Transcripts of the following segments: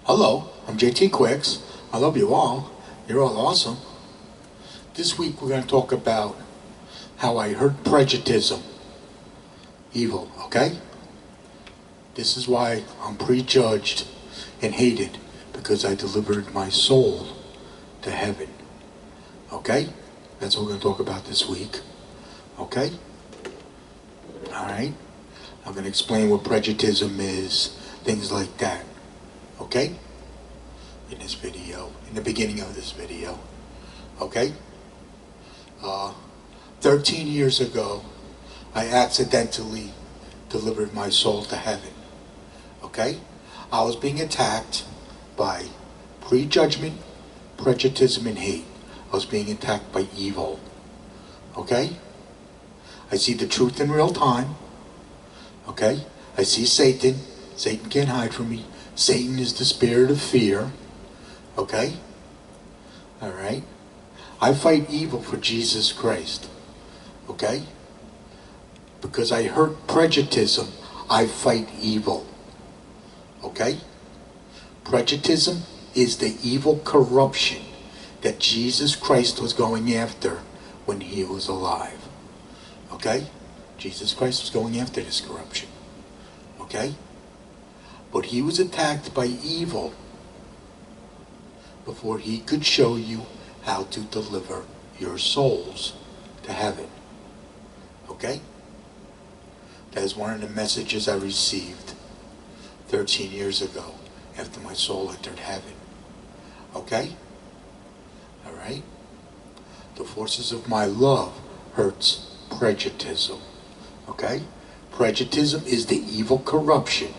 Hello, I'm JT Quicks. I love you all. You're all awesome. This week we're going to talk about how I hurt prejuditism. Evil, okay? This is why I'm prejudged and hated, because I delivered my soul to heaven. Okay? That's what we're going to talk about this week. Okay? Alright? I'm going to explain what prejuditism is, things like that. Okay? In this video, in the beginning of this video. Okay? 13 years ago, I accidentally delivered my soul to heaven. Okay? I was being attacked by prejudgment, prejuditism, and hate. I was being attacked by evil. Okay? I see the truth in real time. Okay? I see Satan. Satan can't hide from me. Satan is the spirit of fear. Okay? Alright? I fight evil for Jesus Christ. Okay? Because I hurt prejuditism, I fight evil. Okay? Prejuditism is the evil corruption that Jesus Christ was going after when he was alive. Okay? Jesus Christ was going after this corruption. Okay? But he was attacked by evil before he could show you how to deliver your souls to heaven. Okay? That is one of the messages I received 13 years ago after my soul entered heaven. Okay? Alright? The forces of my love hurts prejuditism. Okay? Prejuditism is the evil corruption.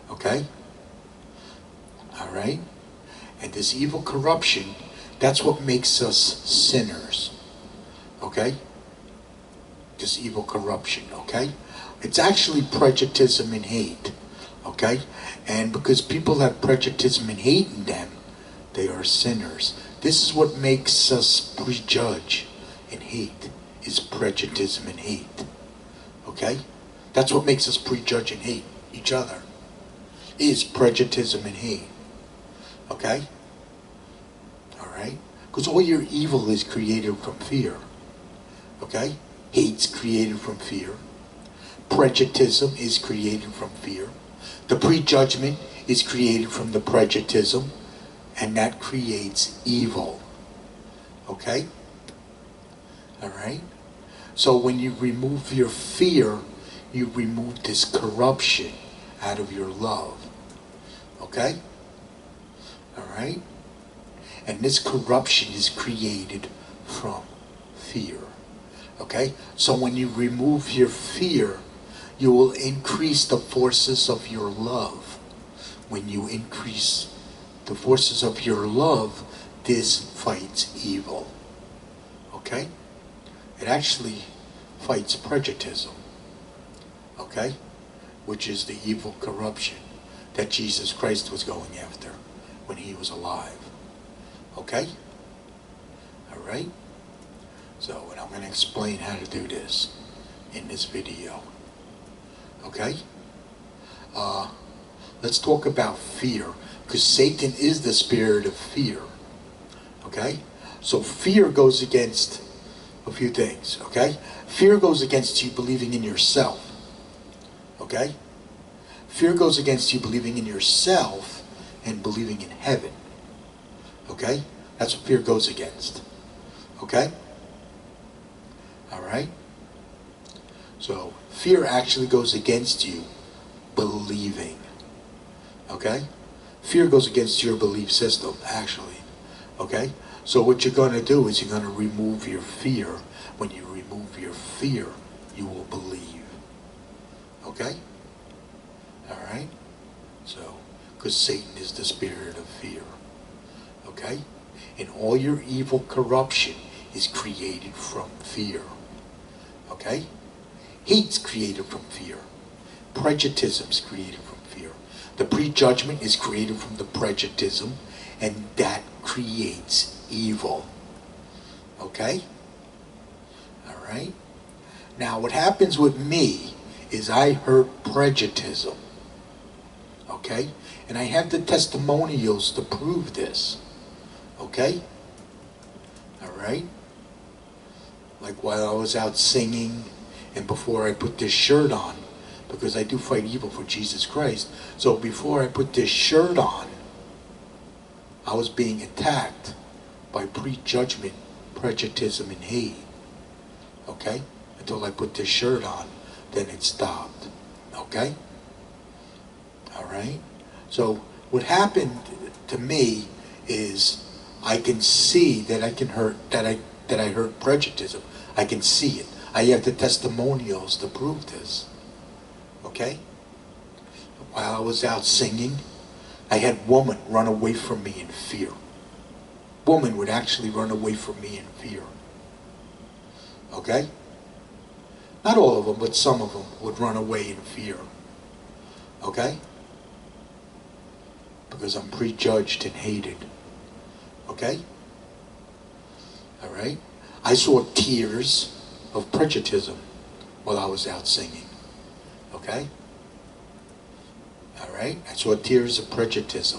Okay? Alright? And this evil corruption, that's what makes us sinners. Okay? This evil corruption, okay? It's actually prejudicism and hate. Okay? And because people have prejudicism and hate in them, they are sinners. This is what makes us prejudge and hate, is prejudicism and hate. Okay? That's what makes us prejudge and hate each other, is prejudicism and hate. Okay? Alright? Because all your evil is created from fear. Okay? Hate's created from fear. Prejudicism is created from fear. The prejudgment is created from the prejudicism, and that creates evil. Okay? Alright? So when you remove your fear, you remove this corruption out of your love. Okay? Alright? And this corruption is created from fear. Okay? So when you remove your fear, you will increase the forces of your love. When you increase the forces of your love, this fights evil. Okay? It actually fights prejuditism. Okay? Which is the evil corruption that Jesus Christ was going after when he was alive. Okay? Alright? So, and I'm going to explain how to do this in this video. Okay? Let's talk about fear, because Satan is the spirit of fear. Okay? So fear goes against a few things. Okay? Fear goes against you believing in yourself. Okay? Fear goes against you believing in yourself and believing in heaven. Okay? That's what fear goes against. Okay? Alright? So, fear actually goes against you believing. Okay? Fear goes against your belief system, actually. Okay? So what you're going to do is you're going to remove your fear. When you remove your fear, you will believe. Okay? Alright? So, because Satan is the spirit of fear. Okay? And all your evil corruption is created from fear. Okay? Hate's created from fear. Prejudicism is created from fear. The prejudgment is created from the prejudicism, and that creates evil. Okay? Alright? Now what happens with me is I hurt prejudicism. Okay? And I have the testimonials to prove this. Okay? Alright? Like while I was out singing, and before I put this shirt on, because I do fight evil for Jesus Christ, so before I put this shirt on, I was being attacked by prejudgment, prejudice, and hate. Okay? Until I put this shirt on, then it stopped. Okay? Alright? So what happened to me is I can see that I can hurt, that I hurt prejudice. I can see it. I have the testimonials to prove this. Okay? While I was out singing, I had women run away from me in fear. Women would actually run away from me in fear. Okay? Not all of them, but some of them would run away in fear. Okay? Because I'm prejudged and hated. Okay? Alright? I saw tears of prejudice while I was out singing. Okay? Alright? I saw tears of prejudice.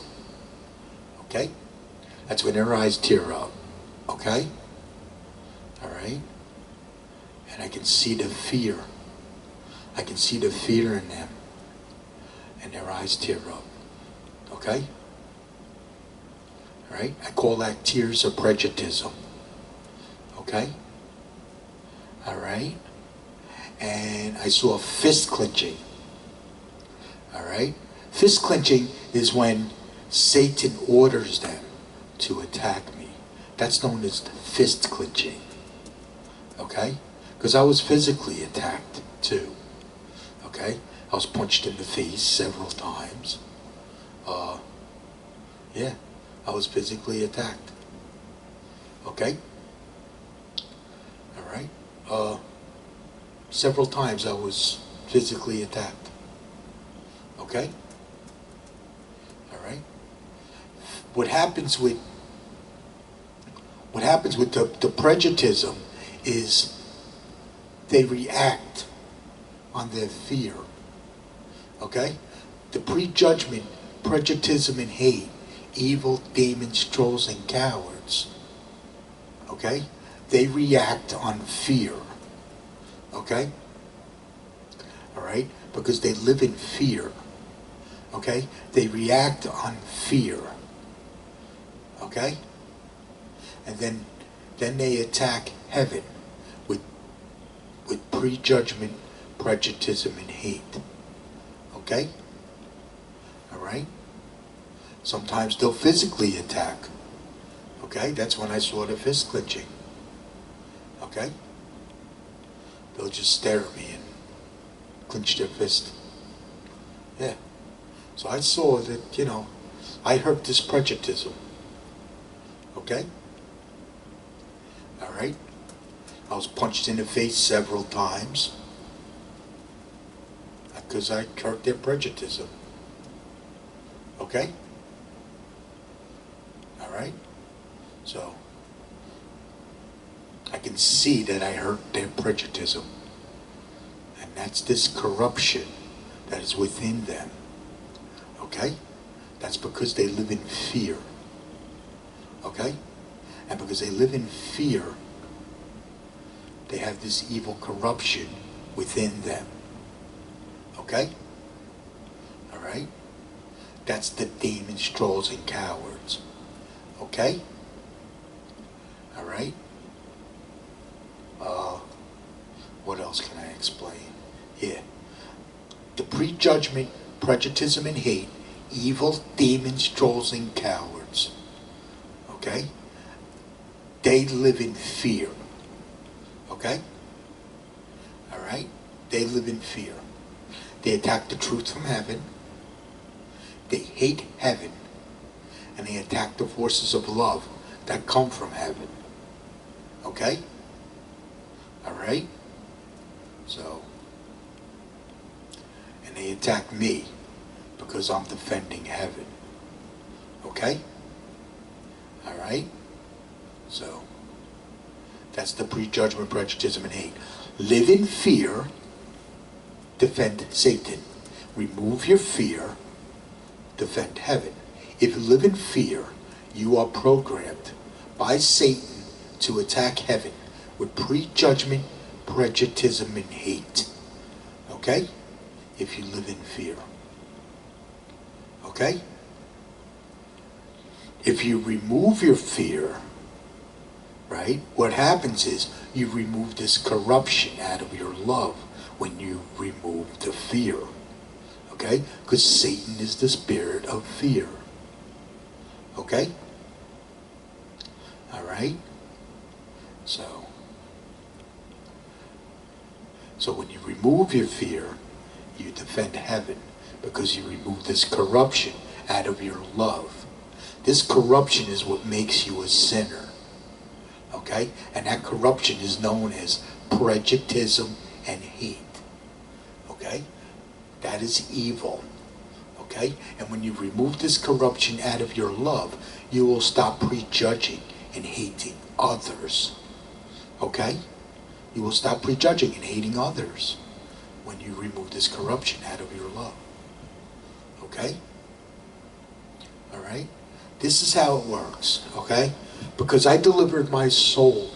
Okay? That's when their eyes tear up. Okay? Alright? And I can see the fear. I can see the fear in them. And their eyes tear up. Okay? Alright? I call that tears of prejudice. Okay? Alright? And I saw fist clenching. Alright? Fist clenching is when Satan orders them to attack me. That's known as fist clenching. Okay? Because I was physically attacked too. Okay? I was punched in the face several times. Yeah, I was physically attacked. Okay? Alright? Several times I was physically attacked. Okay? Alright? What happens with the prejudice is they react on their fear. Okay? The prejudgment, prejudice, and hate, evil, demons, trolls, and cowards. Okay? They react on fear. Okay? Alright? Because they live in fear. Okay? They react on fear. Okay? And then they attack heaven with prejudgment, prejudice, and hate. Okay? Alright? Sometimes they'll physically attack. Okay? That's when I saw the fist clenching. Okay? They'll just stare at me and clench their fist. Yeah. So I saw that, I hurt this prejudice. Okay? Alright? I was punched in the face several times because I hurt their prejudice. Okay? Alright? So, I can see that I hurt their prejudice. And that's this corruption that is within them. Okay? That's because they live in fear. Okay? And because they live in fear, they have this evil corruption within them. Okay? Alright? That's the demons, trolls, and cowards. Okay? Alright? What else can I explain? Yeah. The prejudgment, prejudice, and hate, evil, demons, trolls, and cowards. Okay? They live in fear. Okay? Alright? They live in fear. They attack the truth from heaven. They hate heaven. And they attack the forces of love that come from heaven. Okay? Alright? So, and they attack me because I'm defending heaven. Okay? Alright? So, that's the prejudgment, prejudice, and hate. Live in fear, defend Satan. Remove your fear, defend heaven. If you live in fear, you are programmed by Satan to attack heaven with prejudgment, prejudicism, and hate. Okay? If you live in fear. Okay? If you remove your fear, right, what happens is you remove this corruption out of your love when you remove the fear. Okay? Because Satan is the spirit of fear. Okay? Alright? So when you remove your fear, you defend heaven because you remove this corruption out of your love. This corruption is what makes you a sinner. Okay? And that corruption is known as prejuditism and hate. Okay? That is evil. Okay? And when you remove this corruption out of your love, you will stop prejudging and hating others. Okay? You will stop prejudging and hating others when you remove this corruption out of your love. Okay? Alright? This is how it works. Okay? Because I delivered my soul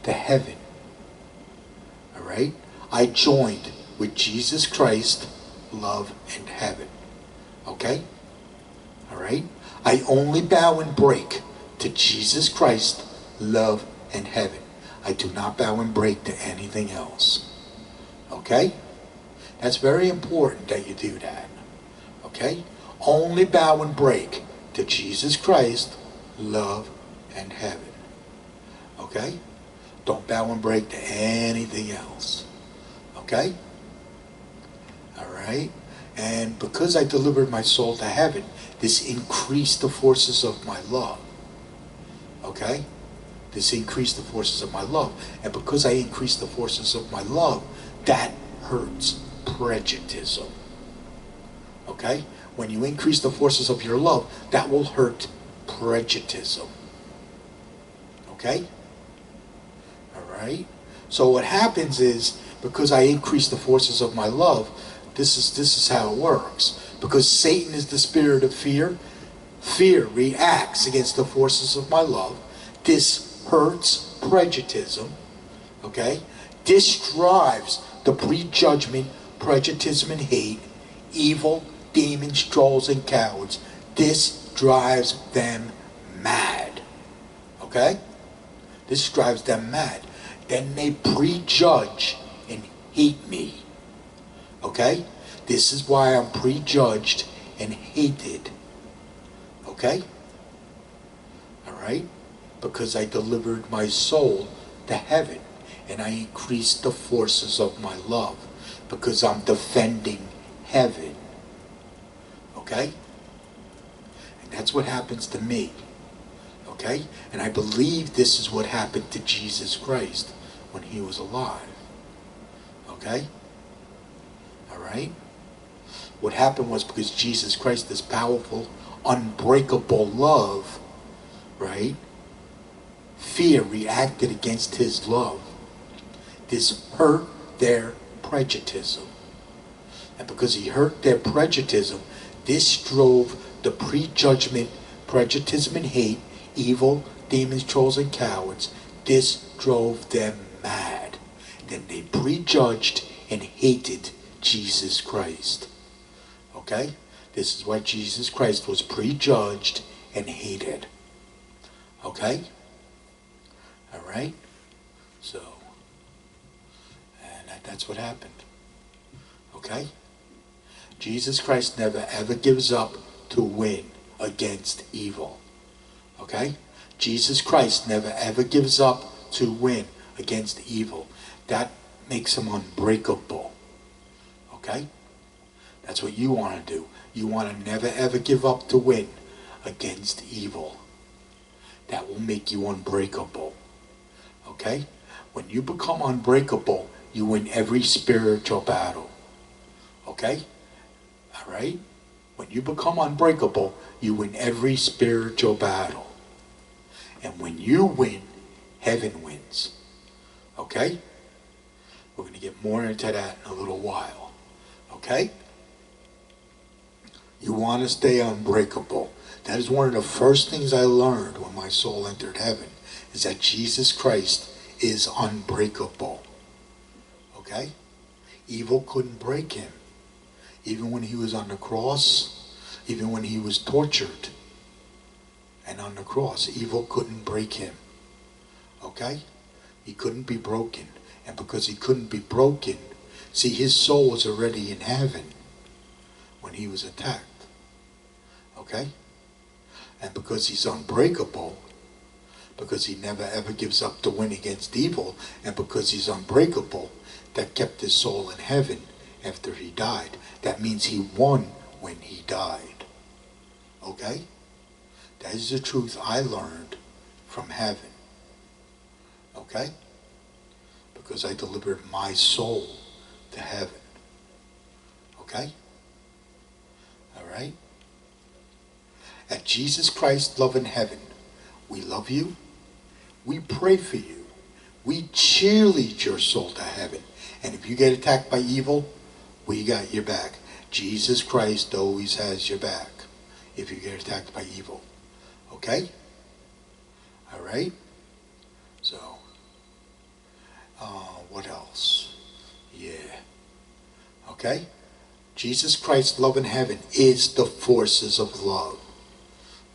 to heaven. Alright? I joined with Jesus Christ, love, and heaven. Okay? Alright? I only bow and break to Jesus Christ, love, and heaven. I do not bow and break to anything else. Okay? That's very important that you do that. Okay? Only bow and break to Jesus Christ, love, and heaven. Okay? Don't bow and break to anything else. Okay? Alright? And because I delivered my soul to heaven, this increased the forces of my love. Okay? This increased the forces of my love. And because I increased the forces of my love, that hurts prejuditism. Okay? When you increase the forces of your love, that will hurt prejuditism. Okay? Alright? So what happens is, because I increase the forces of my love, this is how it works. Because Satan is the spirit of fear, fear reacts against the forces of my love. This hurts prejuditism. Okay? This drives the prejudgment, prejudicism, and hate, evil, demons, trolls, and cowards. This drives them mad. Okay? This drives them mad. Then they prejudge and hate me. Okay? This is why I'm prejudged and hated. Okay? Alright? Because I delivered my soul to heaven and I increased the forces of my love because I'm defending heaven. Okay? And that's what happens to me. Okay? And I believe this is what happened to Jesus Christ when he was alive. Okay? Alright? What happened was because Jesus Christ, this powerful, unbreakable love, right? Fear reacted against his love. This hurt their prejuditism. And because he hurt their prejuditism, this drove the prejudgment, prejudicism, and hate, evil, demons, trolls, and cowards. This drove them mad. Then they prejudged and hated Jesus Christ. Okay? This is why Jesus Christ was prejudged and hated. Okay? Alright? So, and that's what happened. Okay? Jesus Christ never ever gives up to win against evil. Okay? Jesus Christ never ever gives up to win against evil. That makes him unbreakable. Okay? That's what you want to do. You want to never ever give up to win against evil. That will make you unbreakable. Okay? When you become unbreakable, you win every spiritual battle. Okay? Alright? When you become unbreakable, you win every spiritual battle. And when you win, heaven wins. Okay? We're going to get more into that in a little while. Okay? You want to stay unbreakable. That is one of the first things I learned when my soul entered heaven, is that Jesus Christ is unbreakable. Okay? Evil couldn't break him. Even when he was on the cross, even when he was tortured and on the cross, evil couldn't break him. Okay? He couldn't be broken. And because he couldn't be broken, see, his soul was already in heaven when he was attacked. Okay? And because he's unbreakable, because he never ever gives up to win against evil, and because he's unbreakable, that kept his soul in heaven after he died. That means he won when he died. Okay? That is the truth I learned from heaven. Okay? Because I delivered my soul to heaven. Okay? Alright? At Jesus Christ's love in heaven, we love you, we pray for you, we cheerlead your soul to heaven. And if you get attacked by evil, we got your back. Jesus Christ always has your back if you get attacked by evil. Okay? Alright? So, what else? Yeah. Okay? Jesus Christ's love in heaven is the forces of love.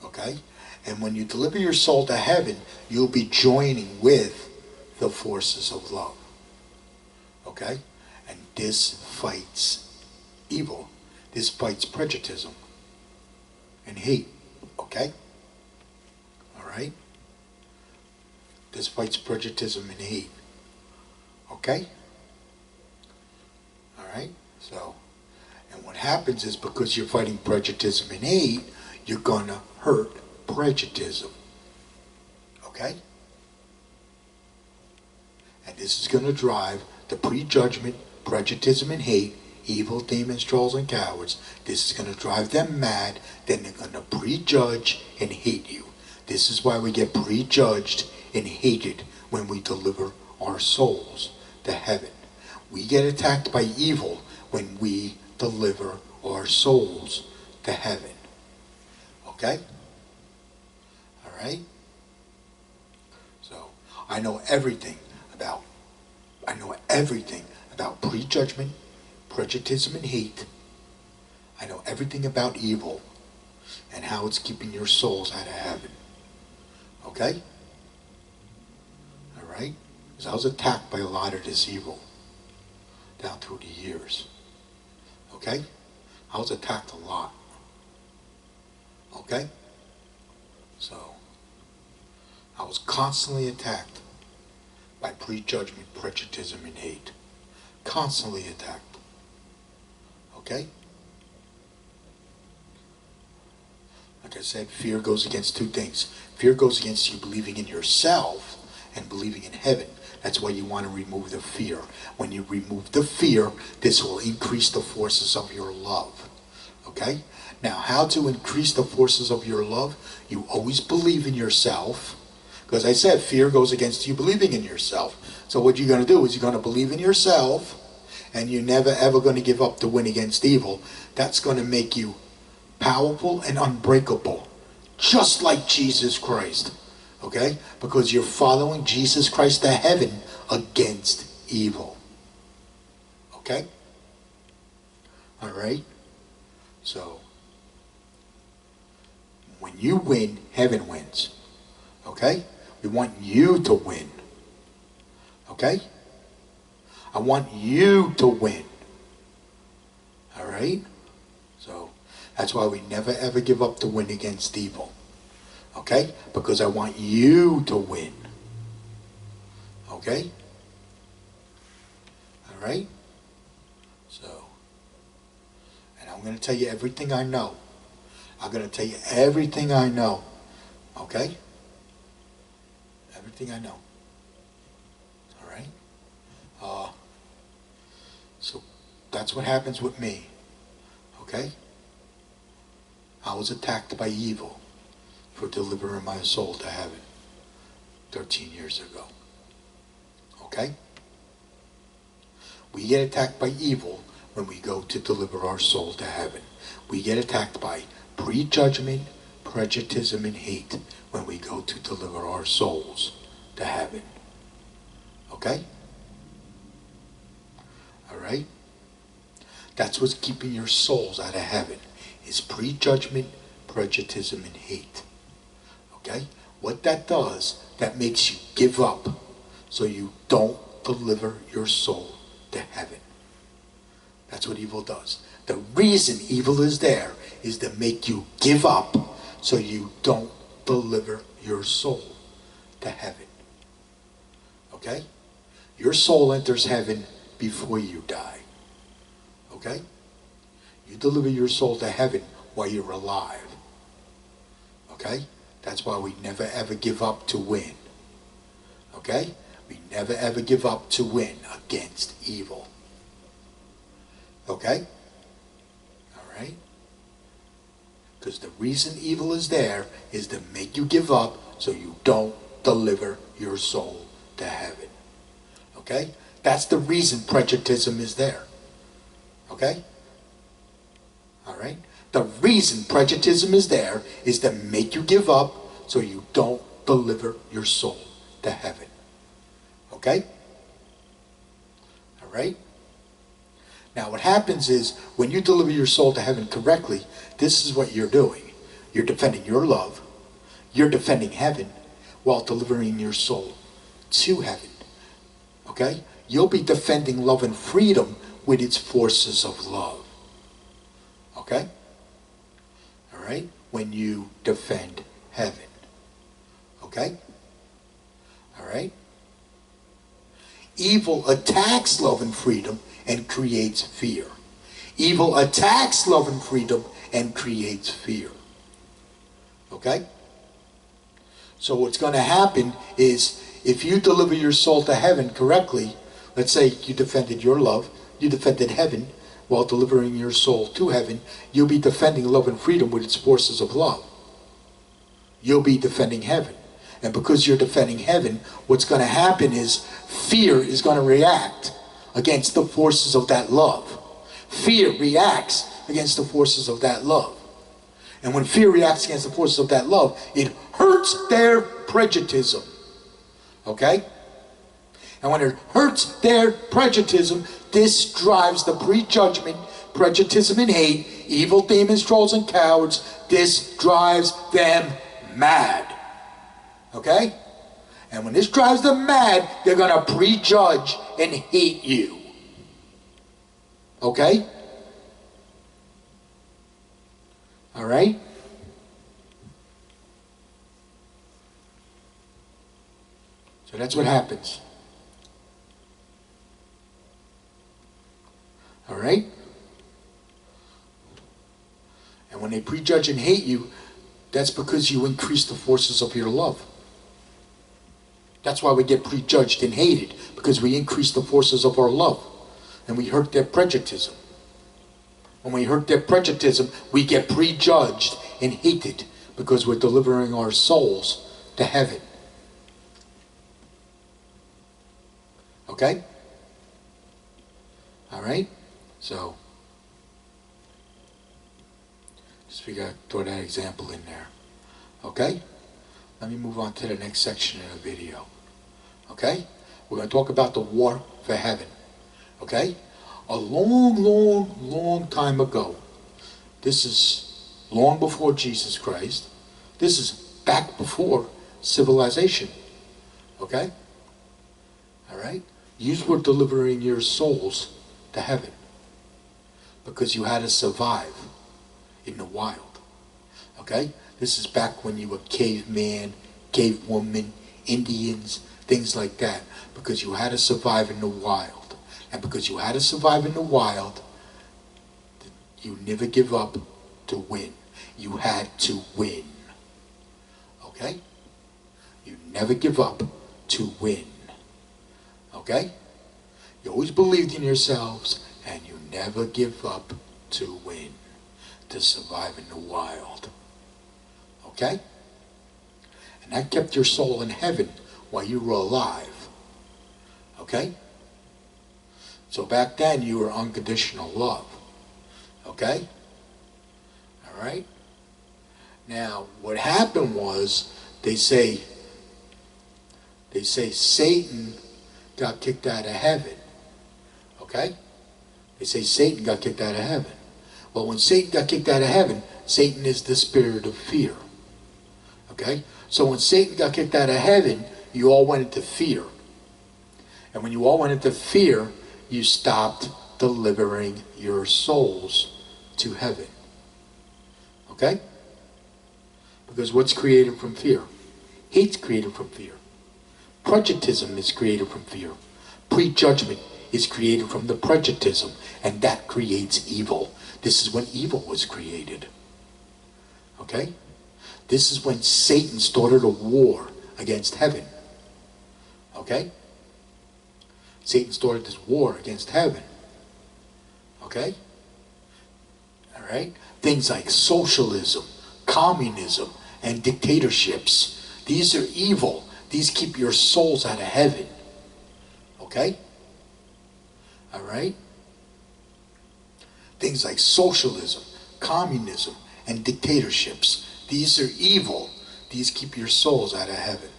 Okay? And when you deliver your soul to heaven, you'll be joining with the forces of love. Okay? And this fights evil. This fights prejudicism and hate. Okay? Alright? This fights prejudicism and hate. Okay? Alright? So, and what happens is, because you're fighting prejudicism and hate, you're going to hurt prejudicism. Okay? And this is going to drive the prejudgment, prejudicism, and hate, evil demons, trolls, and cowards. This is going to drive them mad. Then they're going to prejudge and hate you. This is why we get prejudged and hated when we deliver our souls to heaven. We get attacked by evil when we deliver our souls to heaven. Okay? Alright? So, I know everything about prejudgment, prejudice, and hate. I know everything about evil and how it's keeping your souls out of heaven. Okay? Alright? Because I was attacked by a lot of this evil down through the years. Okay? I was attacked a lot. Okay? So, I was constantly attacked by prejudgment, prejudice, and hate. Constantly attacked. Okay? Like I said, fear goes against two things. Fear goes against you believing in yourself and believing in heaven. That's why you want to remove the fear. When you remove the fear, this will increase the forces of your love. Okay? Now, how to increase the forces of your love? You always believe in yourself. Because I said, fear goes against you believing in yourself. So what you're going to do is you're going to believe in yourself, and you're never ever going to give up to win against evil. That's going to make you powerful and unbreakable, just like Jesus Christ. Okay? Because you're following Jesus Christ to heaven against evil. Okay? Alright? So, when you win, heaven wins. Okay? We want you to win. Okay? I want you to win. Alright? So, that's why we never ever give up to win against evil. Okay? Because I want you to win. Okay? Alright? So, and I'm going to tell you everything I know. I'm going to tell you everything I know. Okay? Everything I know. Alright? So, that's what happens with me. Okay? I was attacked by evil for delivering my soul to heaven 13 years ago. Okay? We get attacked by evil when we go to deliver our soul to heaven. We get attacked by prejudgment, prejudice, and hate when we go to deliver our souls to heaven. Okay? Alright? That's what's keeping your souls out of heaven, is prejudgment, prejudice, and hate. Okay? What that does, that makes you give up so you don't deliver your soul to heaven. That's what evil does. The reason evil is there is to make you give up so you don't deliver your soul to heaven. Okay? Your soul enters heaven before you die. Okay? You deliver your soul to heaven while you're alive. Okay? That's why we never ever give up to win. Okay? We never ever give up to win against evil. Okay? Alright? Because the reason evil is there is to make you give up so you don't deliver your soul to heaven. Okay? That's the reason Predijudgitism is there. Okay? Alright? The reason Predijudgitism is there is to make you give up so you don't deliver your soul to heaven. Okay? Alright? Now what happens is, when you deliver your soul to heaven correctly, this is what you're doing. You're defending your love. You're defending heaven while delivering your soul to heaven. Okay? You'll be defending love and freedom with its forces of love. Okay? Alright? When you defend heaven. Okay? Alright? Evil attacks love and freedom and creates fear. Evil attacks love and freedom and creates fear. Okay? So what's going to happen is, if you deliver your soul to heaven correctly, let's say you defended your love, you defended heaven while delivering your soul to heaven, you'll be defending love and freedom with its forces of love. You'll be defending heaven. And because you're defending heaven, what's going to happen is fear is going to react against the forces of that love. Fear reacts against the forces of that love. And when fear reacts against the forces of that love, it hurts their prejudice. Okay? And when it hurts their prejudice, this drives the prejudgment, prejudice, and hate, evil demons, trolls, and cowards. This drives them mad. Okay? And when this drives them mad, they're going to prejudge and hate you. Okay? Alright? So that's what happens. Alright? And when they prejudge and hate you, that's because you increase the forces of your love. That's why we get prejudged and hated, because we increase the forces of our love. And we hurt their prejudice. When we hurt their prejudice, we get prejudged and hated, because we're delivering our souls to heaven. Okay? Alright? So, just figure out, throw that example in there. Okay? Let me move on to the next section of the video. Okay? We're going to talk about the war for heaven. Okay? A long time ago. This is long before Jesus Christ. This is back before civilization. Okay? Alright? You were delivering your souls to heaven because you had to survive in the wild. Okay? This is back when you were caveman, cavewoman, Indians, things like that, because you had to survive in the wild. And because you had to survive in the wild, you never give up to win. You had to win. Okay? You never give up to win. Okay? You always believed in yourselves, and you never give up to win, to survive in the wild. Okay? And that kept your soul in heaven while you were alive. Okay? So back then you were unconditional love. Okay? All right? Now, what happened was, they say Satan got kicked out of heaven. Okay? They say Satan got kicked out of heaven. Well, when Satan got kicked out of heaven, Satan is the spirit of fear. Okay? So when Satan got kicked out of heaven, you all went into fear. And when you all went into fear, you stopped delivering your souls to heaven. Okay? Because what's created from fear? Hate's created from fear. Prejudgtism is created from fear. Prejudgment is created from the prejudgtism, and that creates evil. This is when evil was created. Okay? This is when Satan started a war against heaven. Okay? Satan started this war against heaven. Okay? Alright? Things like socialism, communism, and dictatorships. These are evil. These keep your souls out of heaven. Okay? Alright? Things like socialism, communism, and dictatorships. These are evil. These keep your souls out of heaven.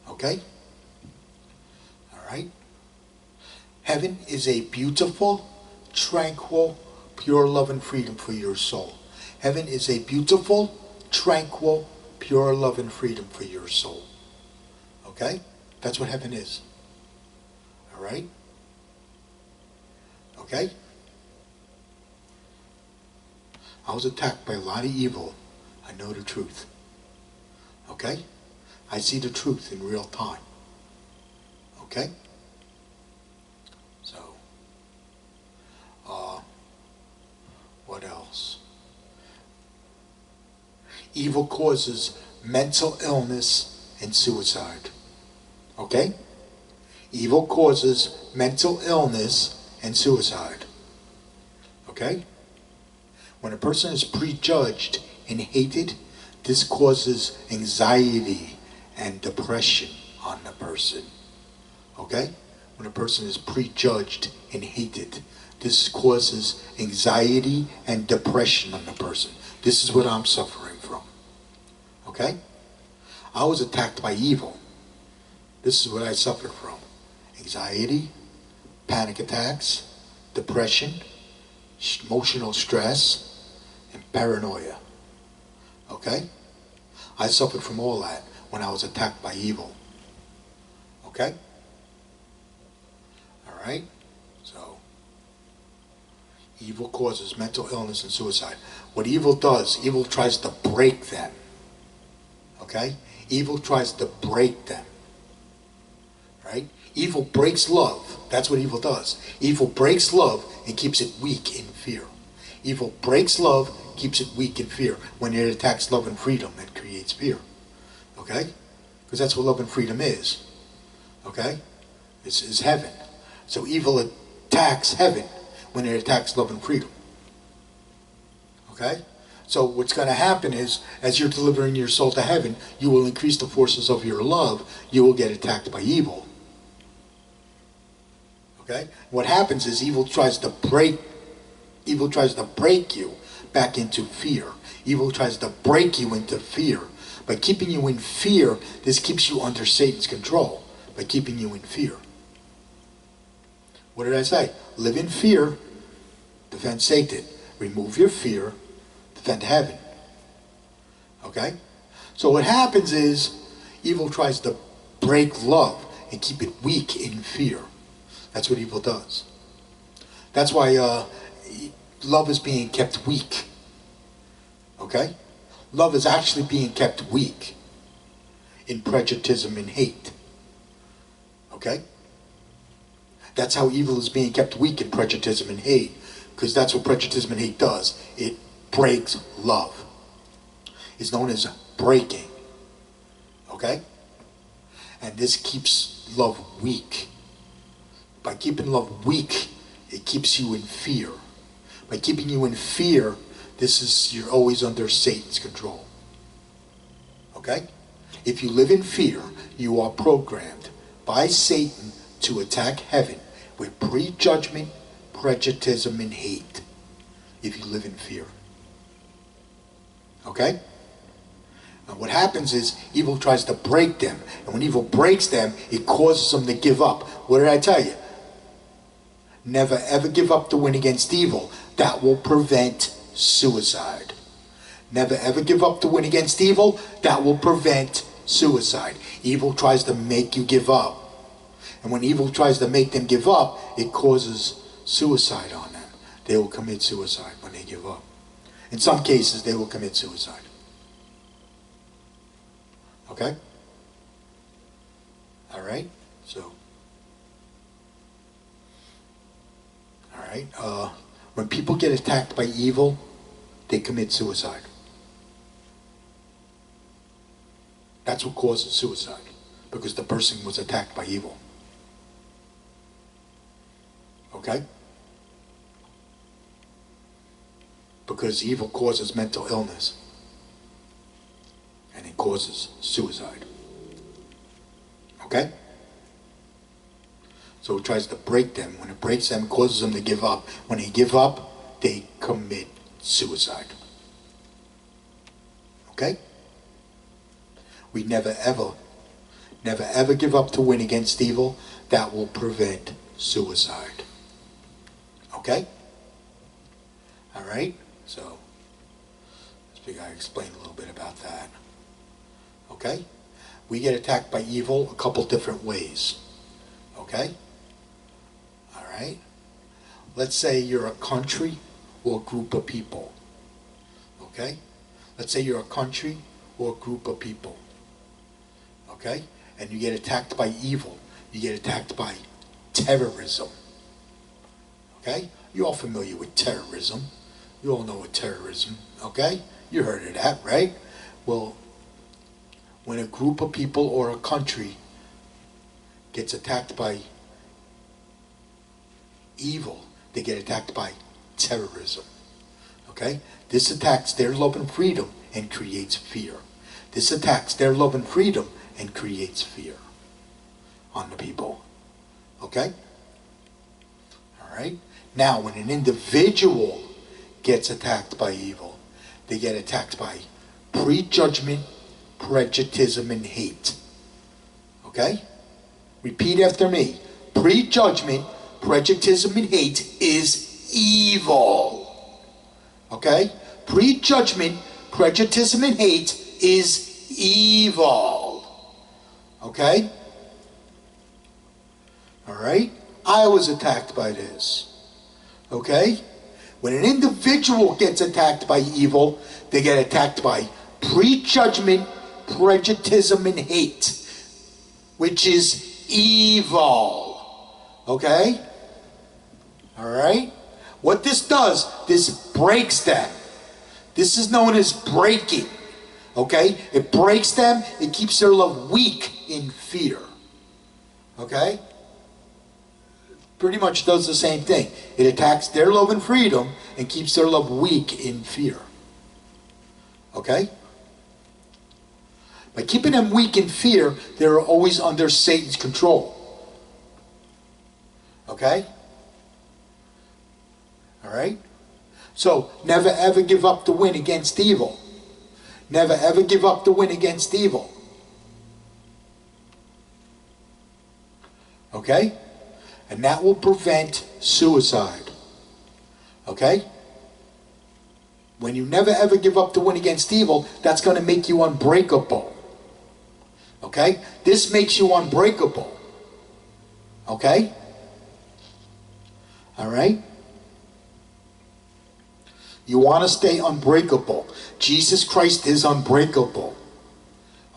Okay? Alright? Heaven is a beautiful, tranquil, pure love and freedom for your soul. Heaven is a beautiful, tranquil, pure love and freedom for your soul. Okay? That's what heaven is. Alright? Okay? I was attacked by a lot of evil. I know the truth. Okay? I see the truth in real time. Okay? So, what else? Evil causes mental illness and suicide. Okay? Evil causes mental illness and suicide. Okay? When a person is prejudged and hated, this causes anxiety and depression on the person. Okay? When a person is prejudged and hated, this causes anxiety and depression on the person. This is what I'm suffering from. Okay? I was attacked by evil. This is what I suffered from. Anxiety, panic attacks, depression, emotional stress, and paranoia. Okay? I suffered from all that when I was attacked by evil. Okay? Alright? So, evil causes mental illness and suicide. What evil does, evil tries to break them. Okay? Evil tries to break them. Right? Evil breaks love. That's what evil does. Evil breaks love and keeps it weak in fear. Evil breaks love, keeps it weak in fear. When it attacks love and freedom, it creates fear. Okay? Because that's what love and freedom is. Okay? This is heaven. So evil attacks heaven when it attacks love and freedom. Okay? So what's going to happen is, as you're delivering your soul to heaven, you will increase the forces of your love. You will get attacked by evil. Okay? What happens is evil tries to break you back into fear. Evil tries to break you into fear. By keeping you in fear, this keeps you under Satan's control. By keeping you in fear. What did I say? Live in fear, defend Satan. Remove your fear, defend heaven. Okay? So what happens is, evil tries to break love and keep it weak in fear. That's what evil does. That's why love is being kept weak. Okay? Love is actually being kept weak in prejudgtism and hate. Okay? That's how evil is being kept weak in prejudgtism and hate. Because that's what prejudgtism and hate does. It breaks love. It's known as breaking. Okay? And this keeps love weak. By keeping love weak, it keeps you in fear. By keeping you in fear, you're always under Satan's control. Okay? If you live in fear, you are programmed by Satan to attack heaven with prejudgment, prejudice, and hate if you live in fear. Okay? And what happens is evil tries to break them. And when evil breaks them, it causes them to give up. What did I tell you? Never ever give up to win against evil. That will prevent suicide. Never ever give up to win against evil. That will prevent suicide. Evil tries to make you give up. And when evil tries to make them give up, it causes suicide on them. They will commit suicide when they give up. In some cases, they will commit suicide. Okay? All right? So, all right. When people get attacked by evil, they commit suicide. That's what causes suicide, because the person was attacked by evil. Okay? Because evil causes mental illness. And it causes suicide. Okay? So it tries to break them. When it breaks them, it causes them to give up. When they give up, they commit suicide. Okay? We never ever give up to win against evil. That will prevent suicide. Okay? All right? So, I explain a little bit about that. Okay? We get attacked by evil a couple different ways. Okay? All right? Let's say you're a country or a group of people. Okay? Let's say you're a country or a group of people. Okay? And you get attacked by evil. You get attacked by terrorism. Okay? You're all familiar with terrorism. You all know what terrorism, okay? You heard of that, right? Well, when a group of people or a country gets attacked by evil, they get attacked by terrorism, okay? This attacks their love and freedom and creates fear. This attacks their love and freedom and creates fear on the people, okay? All right? Now, when an individual gets attacked by evil, they get attacked by prejudgment, prejudice, and hate. Okay? Repeat after me. Prejudgment, prejudice, and hate is evil. Okay? Prejudgment, prejudice, and hate is evil. Okay? All right? I was attacked by this. Okay? When an individual gets attacked by evil, they get attacked by prejudgment, prejudice, and hate, which is evil. Okay? All right? What this does, this breaks them. This is known as breaking. Okay? It breaks them. It keeps their love weak in fear. Okay? Pretty much does the same thing. It attacks their love and freedom and keeps their love weak in fear. Okay? By keeping them weak in fear, they're always under Satan's control. Okay? Alright? So, never ever give up to win against evil. Never ever give up to win against evil. Okay? And that will prevent suicide. Okay? When you never ever give up to win against evil, that's going to make you unbreakable. Okay? This makes you unbreakable. Okay? Alright? You want to stay unbreakable. Jesus Christ is unbreakable.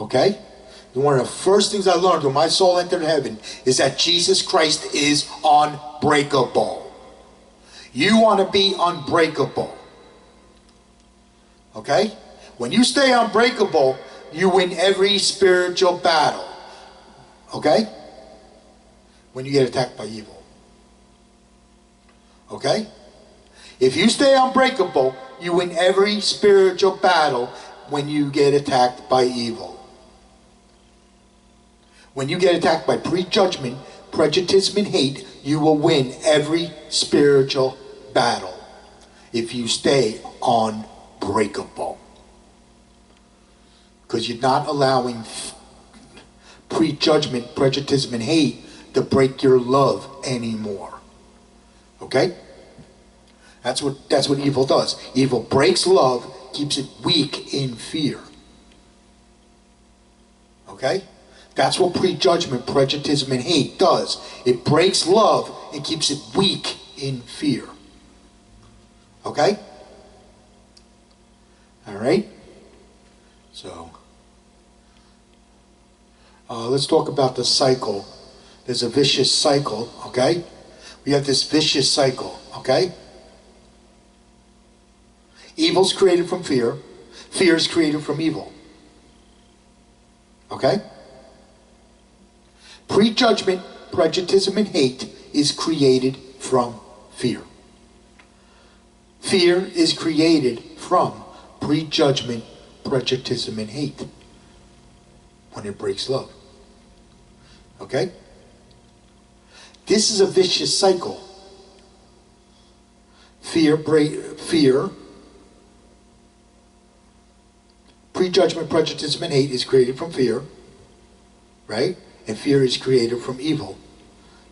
Okay? One of the first things I learned when my soul entered heaven is that Jesus Christ is unbreakable. You want to be unbreakable. Okay? When you stay unbreakable, you win every spiritual battle. Okay? When you get attacked by evil. Okay? If you stay unbreakable, you win every spiritual battle when you get attacked by evil. When you get attacked by prejudgment, prejudice, and hate, You will win every spiritual battle if you stay unbreakable. Because you're not allowing prejudgment, prejudice, and hate to break your love anymore. Okay? That's what evil does. Evil breaks love, keeps it weak in fear. Okay? That's what prejudgment, prejudice, and hate does. It breaks love and keeps it weak in fear. Okay? Alright? So, let's talk about the cycle. There's a vicious cycle, okay? We have this vicious cycle, okay? Evil's created from fear. Fear is created from evil. Okay? Prejudgment, prejudice, and hate is created from fear. Fear is created from prejudgment, prejudice, and hate when it breaks love. Okay? This is a vicious cycle. Fear, prejudgment, prejudice, and hate is created from fear, right? And fear is created from evil.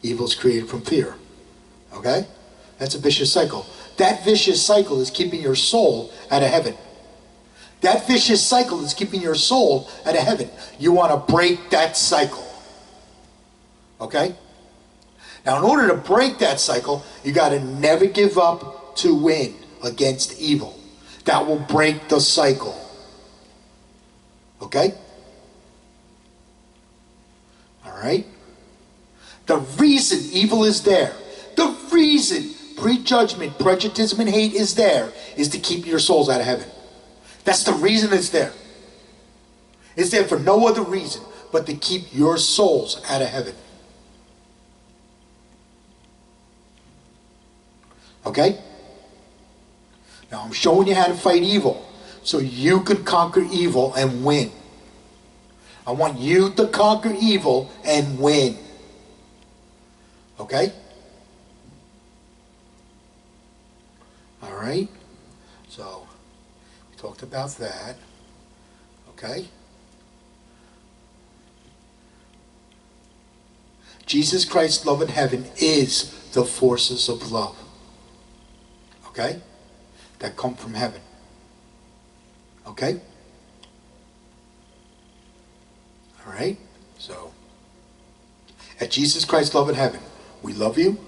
Evil is created from fear. Okay? That's a vicious cycle. That vicious cycle is keeping your soul out of heaven. That vicious cycle is keeping your soul out of heaven. You want to break that cycle. Okay? Now, in order to break that cycle, you got to never give up to win against evil. That will break the cycle. Okay? Alright? The reason evil is there, the reason prejudgment, prejudice, and hate is there, is to keep your souls out of heaven. That's the reason it's there. It's there for no other reason but to keep your souls out of heaven. Okay? Now I'm showing you how to fight evil so you can conquer evil and win. I want you to conquer evil and win. Okay? Alright? So, we talked about that. Okay? Jesus Christ's love in heaven is the forces of love. Okay? That come from heaven. Okay? Alright? So, at Jesus Christ's love in heaven, we love you.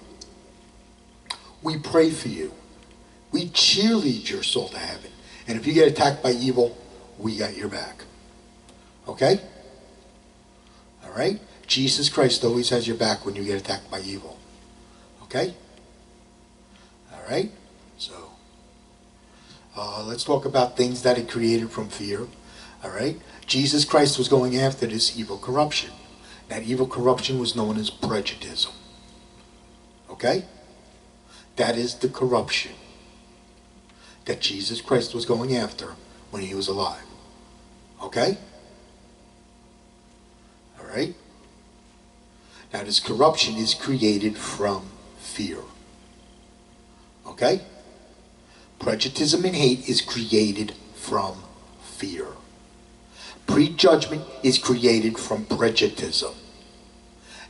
We pray for you. We cheerlead your soul to heaven. And if you get attacked by evil, we got your back. Okay? Alright? Jesus Christ always has your back when you get attacked by evil. Okay? Alright? So, let's talk about things that he created from fear. Alright? Jesus Christ was going after this evil corruption. That evil corruption was known as prejudice. Okay? That is the corruption that Jesus Christ was going after when he was alive. Okay? Alright? Now this corruption is created from fear. Okay? Prejudice and hate is created from fear. Prejudgment is created from prejudice.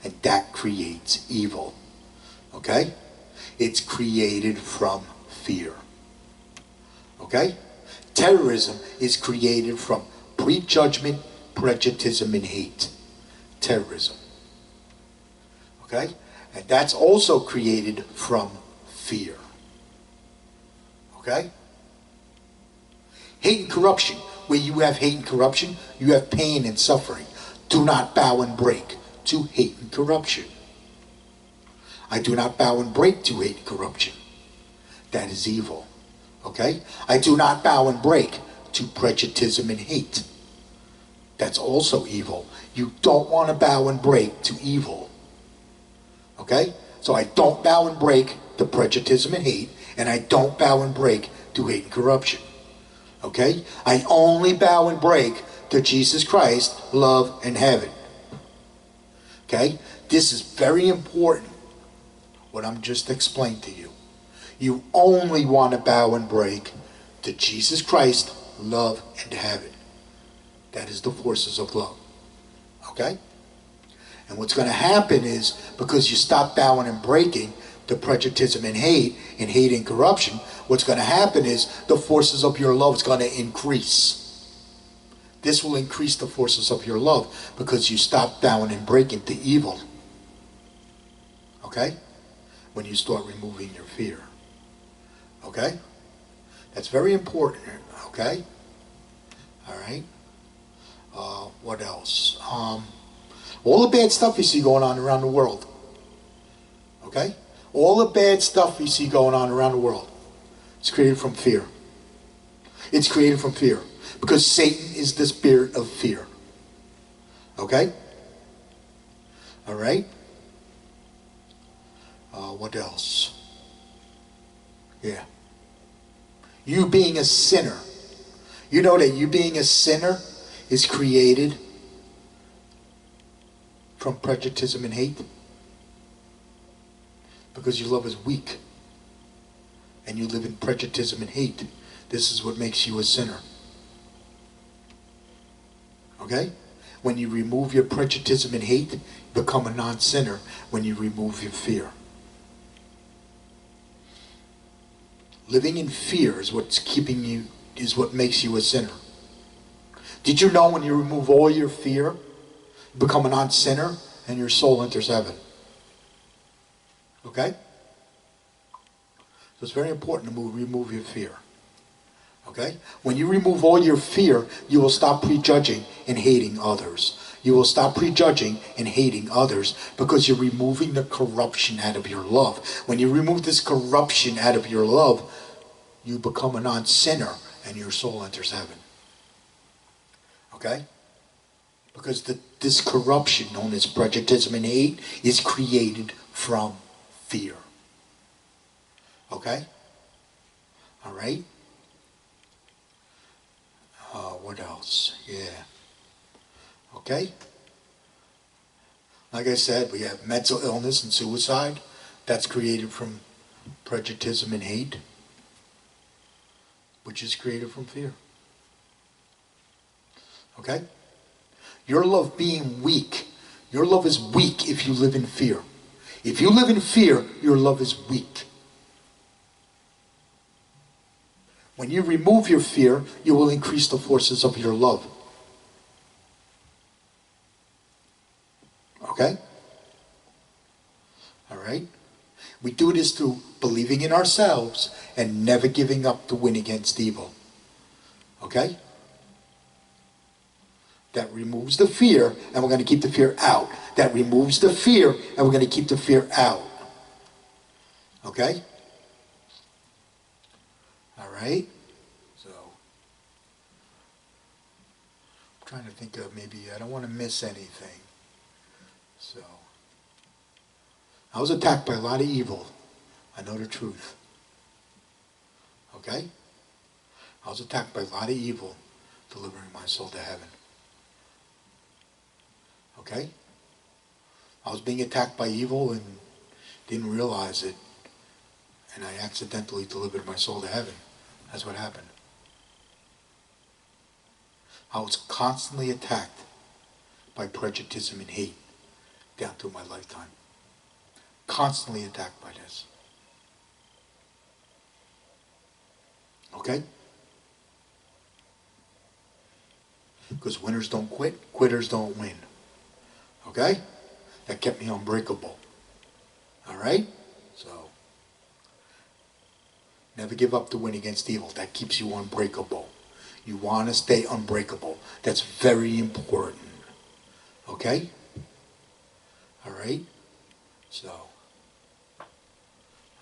And that creates evil. Okay? It's created from fear. Okay? Terrorism is created from prejudgment, prejudice, and hate. Terrorism. Okay? And that's also created from fear. Okay? Hate and corruption. Where you have hate and corruption, you have pain and suffering. Do not bow and break to hate and corruption. I do not bow and break to hate and corruption. That is evil. Okay? I do not bow and break to prejudice and hate. That's also evil. You don't want to bow and break to evil. Okay? So I don't bow and break to prejudice and hate, and I don't bow and break to hate and corruption. Okay? I only bow and break to Jesus Christ, love, and heaven. Okay? This is very important. what I'm just explained to you. You only want to bow and break to Jesus Christ, love, and heaven. That is the forces of love. Okay? And what's going to happen is, because you stop bowing and breaking to prejudice and hate and corruption, what's going to happen is the forces of your love is going to increase. This will increase the forces of your love because you stop bowing and breaking to evil. Okay? When you start removing your fear. Okay? That's very important. Okay? All right? What else? All the bad stuff you see going on around the world. Okay? All the bad stuff you see going on around the world. It's created from fear. It's created from fear. Because Satan is the spirit of fear. Okay? Alright? What else? Yeah. You being a sinner. You know that you being a sinner is created from prejudice and hate? Because your love is weak. And you live in prejudice and hate. This is what makes you a sinner. Okay? When you remove your prejudice and hate, you become a non-sinner when you remove your fear. Living in fear is what's keeping you, is what makes you a sinner. Did you know when you remove all your fear, you become a non-sinner and your soul enters heaven? Okay? So it's very important to remove your fear. Okay? When you remove all your fear, you will stop prejudging and hating others. You will stop prejudging and hating others because you're removing the corruption out of your love. When you remove this corruption out of your love, you become a non-sinner and your soul enters heaven. Okay? Because this corruption known as prejudice and hate is created from fear. Okay? All right? What else? Yeah. Okay? Like I said, we have mental illness and suicide. That's created from prejudice and hate, which is created from fear. Okay? Your love being weak. Your love is weak if you live in fear. If you live in fear, your love is weak. When you remove your fear, you will increase the forces of your love. Okay? All right? We do this through believing in ourselves and never giving up to win against evil. Okay? That removes the fear, and we're going to keep the fear out. That removes the fear, and we're going to keep the fear out. Okay? All right? So, I'm trying to think of maybe, I don't want to miss anything. So, I was attacked by a lot of evil. I know the truth. Okay? I was attacked by a lot of evil, delivering my soul to heaven. Okay? I was being attacked by evil and didn't realize it. And I accidentally delivered my soul to heaven. That's what happened. I was constantly attacked by prejudice and hate down through my lifetime. Constantly attacked by this. Okay? Because winners don't quit, quitters don't win. Okay? That kept me unbreakable. Alright? So, never give up to win against evil. That keeps you unbreakable. You want to stay unbreakable. That's very important. Okay? Alright? So,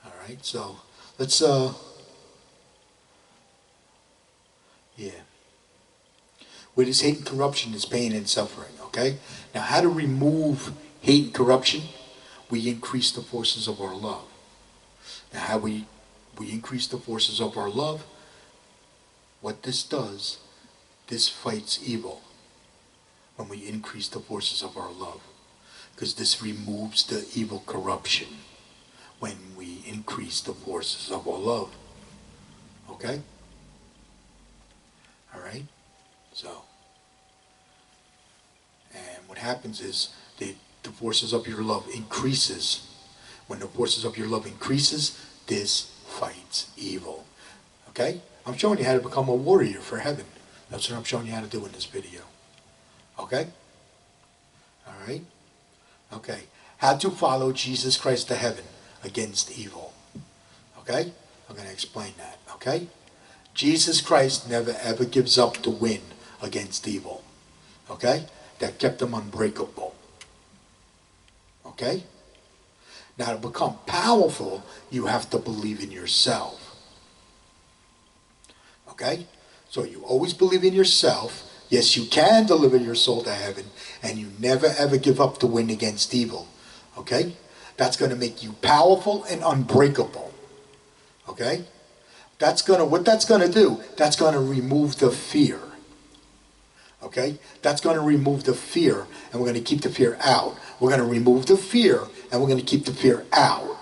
alright, so, let's, yeah. With his hate and corruption is pain and suffering, okay? Now, how to remove hate and corruption? We increase the forces of our love. Now, how we increase the forces of our love? What this does, this fights evil when we increase the forces of our love. Because this removes the evil corruption. when we increase the forces of our love. Okay? All right? So, and what happens is the forces of your love increases. When the forces of your love increases, this fights evil. Okay? I'm showing you how to become a warrior for heaven. That's what I'm showing you how to do in this video. Okay? All right? Okay. How to follow Jesus Christ to heaven against evil. Okay? I'm going to explain that. Okay? Jesus Christ never ever gives up to win against evil. Okay? That kept him unbreakable. Okay? Now to become powerful, you have to believe in yourself. Okay? So you always believe in yourself. Yes, you can deliver your soul to heaven, and you never ever give up to win against evil. Okay? That's going to make you powerful and unbreakable. Okay? What that's going to do, that's going to remove the fear. Okay? That's going to remove the fear, and we're going to keep the fear out. We're going to remove the fear, and we're going to keep the fear out.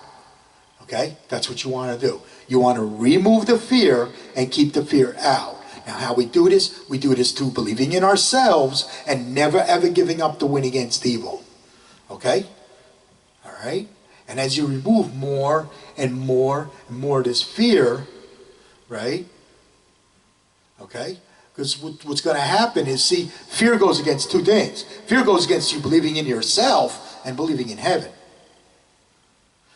Okay? That's what you want to do. You want to remove the fear and keep the fear out. Now, how we do this through believing in ourselves and never ever giving up to win against evil. Okay? All right? And as you remove more and more and more of this fear, right? Okay? Because what's going to happen is, see, fear goes against two things. Fear goes against you believing in yourself and believing in heaven.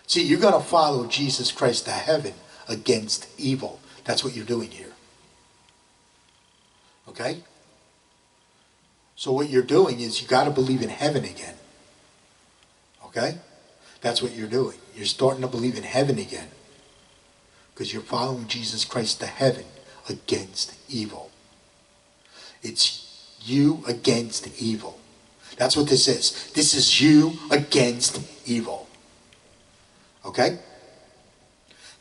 See, you're going to follow Jesus Christ to heaven against evil. That's what you're doing here. Okay? So what you're doing is you got to believe in heaven again. Okay? That's what you're doing. You're starting to believe in heaven again. Because you're following Jesus Christ to heaven against evil. It's you against evil. That's what this is. This is you against evil. Okay?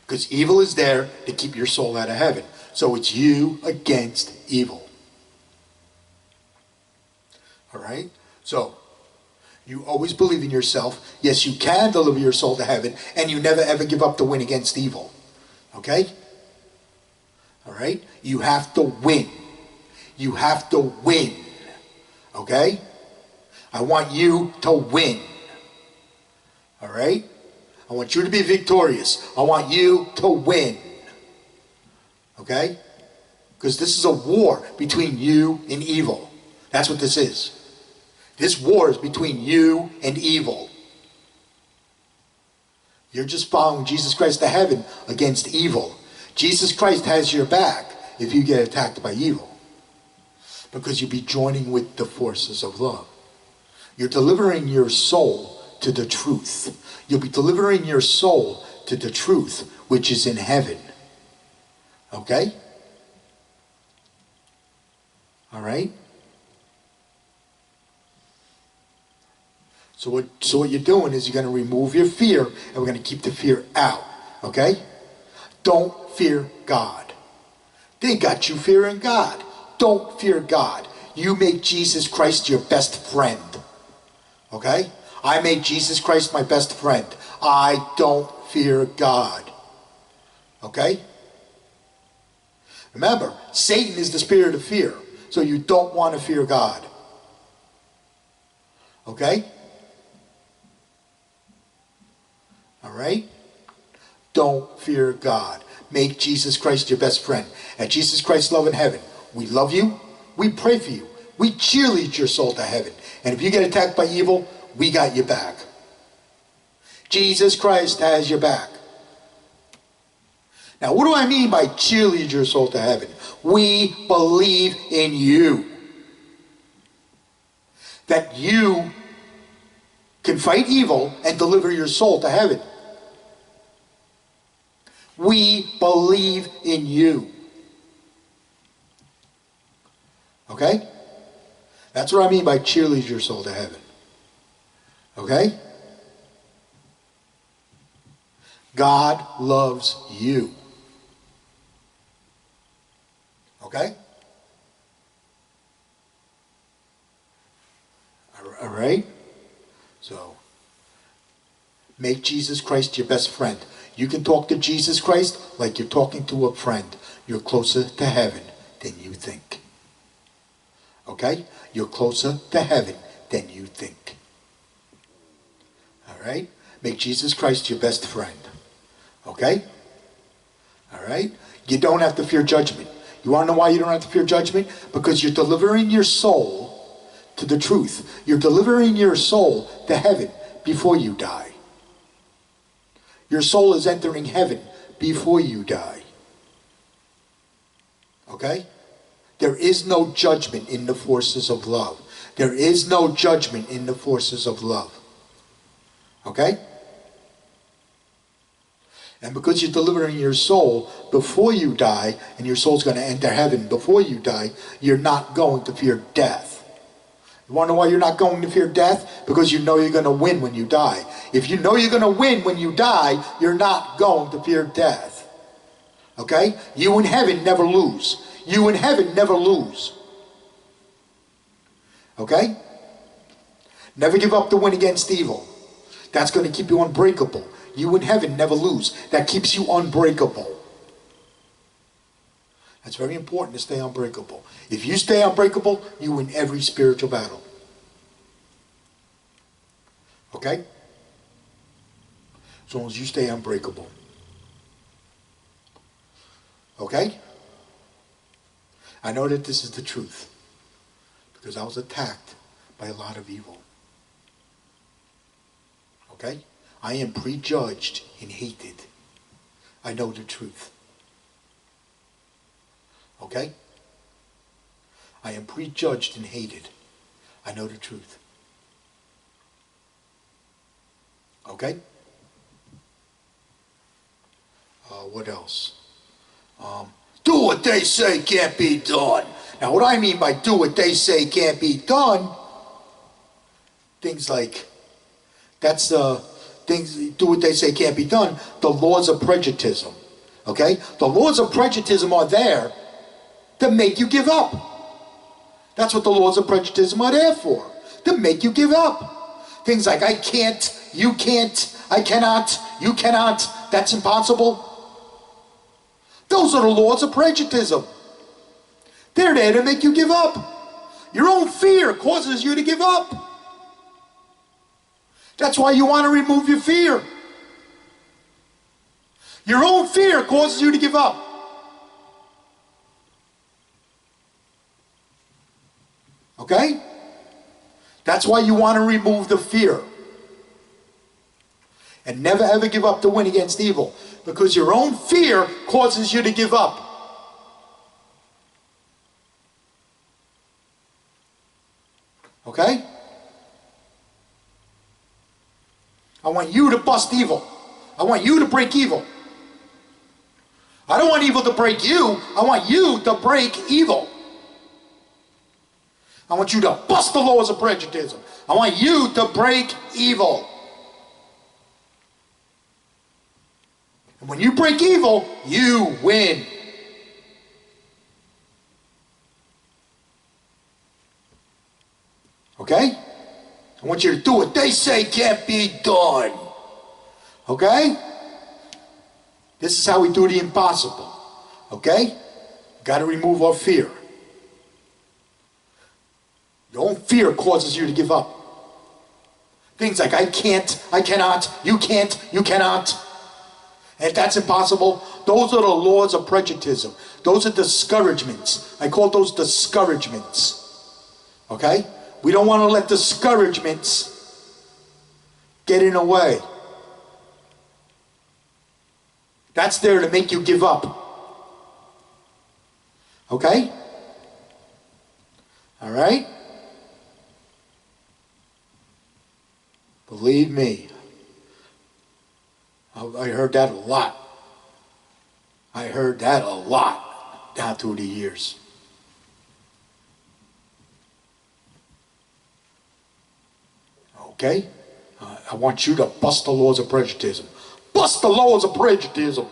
Because evil is there to keep your soul out of heaven. So it's you against evil. All right? So, you always believe in yourself. Yes, you can deliver your soul to heaven, and you never ever give up to win against evil. Okay? All right? You have to win. You have to win. Okay? I want you to win. All right? I want you to be victorious. I want you to win. Okay? Because this is a war between you and evil. That's what this is. This war is between you and evil. You're just following Jesus Christ to heaven against evil. Jesus Christ has your back if you get attacked by evil. Because you'll be joining with the forces of love. You're delivering your soul to the truth. You'll be delivering your soul to the truth, which is in heaven. Okay? All right? So what you're doing is you're going to remove your fear, and we're going to keep the fear out. Okay? Don't fear God. They got you fearing God. Don't fear God. You make Jesus Christ your best friend. Okay? I make Jesus Christ my best friend. I don't fear God. Okay? Remember, Satan is the spirit of fear. So you don't want to fear God. Okay? All right? Don't fear God. Make Jesus Christ your best friend. At Jesus Christ's Love in Heaven, we love you. We pray for you. We cheerlead your soul to heaven. And if you get attacked by evil, we got your back. Jesus Christ has your back. Now, what do I mean by cheerlead your soul to heaven? We believe in you. That you can fight evil and deliver your soul to heaven. We believe in you. Okay? That's what I mean by cheerlead your soul to heaven. Okay? God loves you. Okay? All right? So, Make Jesus Christ your best friend. You can talk to Jesus Christ like you're talking to a friend. You're closer to heaven than you think. Okay? You're closer to heaven than you think. All right? Make Jesus Christ your best friend. Okay? All right? You don't have to fear judgment. You want to know why you don't have to fear judgment? Because you're delivering your soul to the truth. You're delivering your soul to heaven before you die. Your soul is entering heaven before you die. Okay? There is no judgment in the forces of love. There is no judgment in the forces of love. Okay? And because you're delivering your soul before you die, and your soul's going to enter heaven before you die, you're not going to fear death. You want to know why you're not going to fear death? Because you know you're going to win when you die. If you know you're going to win when you die, you're not going to fear death. Okay? You in heaven never lose. You in heaven never lose. Okay? Never give up the win against evil. That's going to keep you unbreakable. You in heaven never lose. That keeps you unbreakable. That's very important to stay unbreakable. If you stay unbreakable, you win every spiritual battle. Okay? As long as you stay unbreakable. Okay? I know that this is the truth. Because I was attacked by a lot of evil. Okay? I am prejudged and hated. I know the truth. Okay? I am prejudged and hated. I know the truth. Okay? What else? Do what they say can't be done. Now what I mean by do what they say can't be done, things like, that's things, do what they say can't be done, the laws of Prejudgitism. Okay? The laws of Prejudgitism are there to make you give up. That's what the laws of Prejudgitism are there for. To make you give up. Things like I can't, you can't, I cannot, you cannot, that's impossible. Those are the laws of Prejudgitism. They're there to make you give up. Your own fear causes you to give up. That's why you want to remove your fear. Your own fear causes you to give up. Okay? That's why you want to remove the fear. And never ever give up the win against evil. Because your own fear causes you to give up. Okay? I want you to bust evil. I want you to break evil. I don't want evil to break you. I want you to break evil. I want you to bust the laws of Prejudgitism. I want you to break evil. And when you break evil, you win. Okay? I want you to do what they say can't be done. Okay? This is how we do the impossible. Okay? Got to remove our fear. Your own fear causes you to give up. Things like I can't, I cannot, you cannot. And if that's impossible, those are the laws of Prejudgitism. Those are discouragements. I call those discouragements. Okay? We don't want to let discouragements get in the way. That's there to make you give up. Okay? All right? Believe me, I heard that a lot. I heard that a lot down through the years. Okay? I want you to bust the laws of Prejudgitism. Bust the laws of Prejudgitism.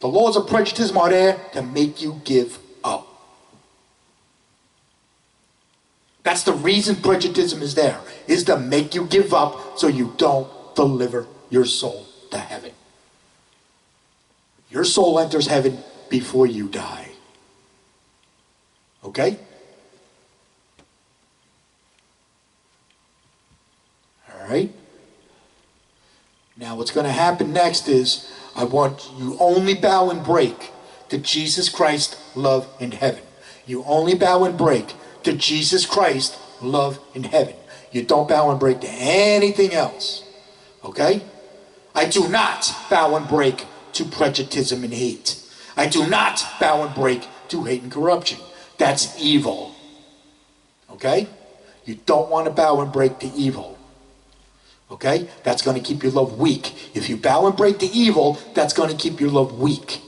The laws of Prejudgitism are there to make you give up. That's the reason Predijudgitism is there, is to make you give up so you don't deliver your soul to heaven. Your soul enters heaven before you die. Okay? All right? Now what's going to happen next is, I want you only bow and break to Jesus Christ, love, and heaven. You only bow and break to Jesus Christ, love, and heaven. You don't bow and break to anything else. Okay? I do not bow and break to Predijudgitism and hate. I do not bow and break to hate and corruption. That's evil. Okay? You don't want to bow and break to evil. Okay? That's going to keep your love weak. If you bow and break to evil, that's going to keep your love weak.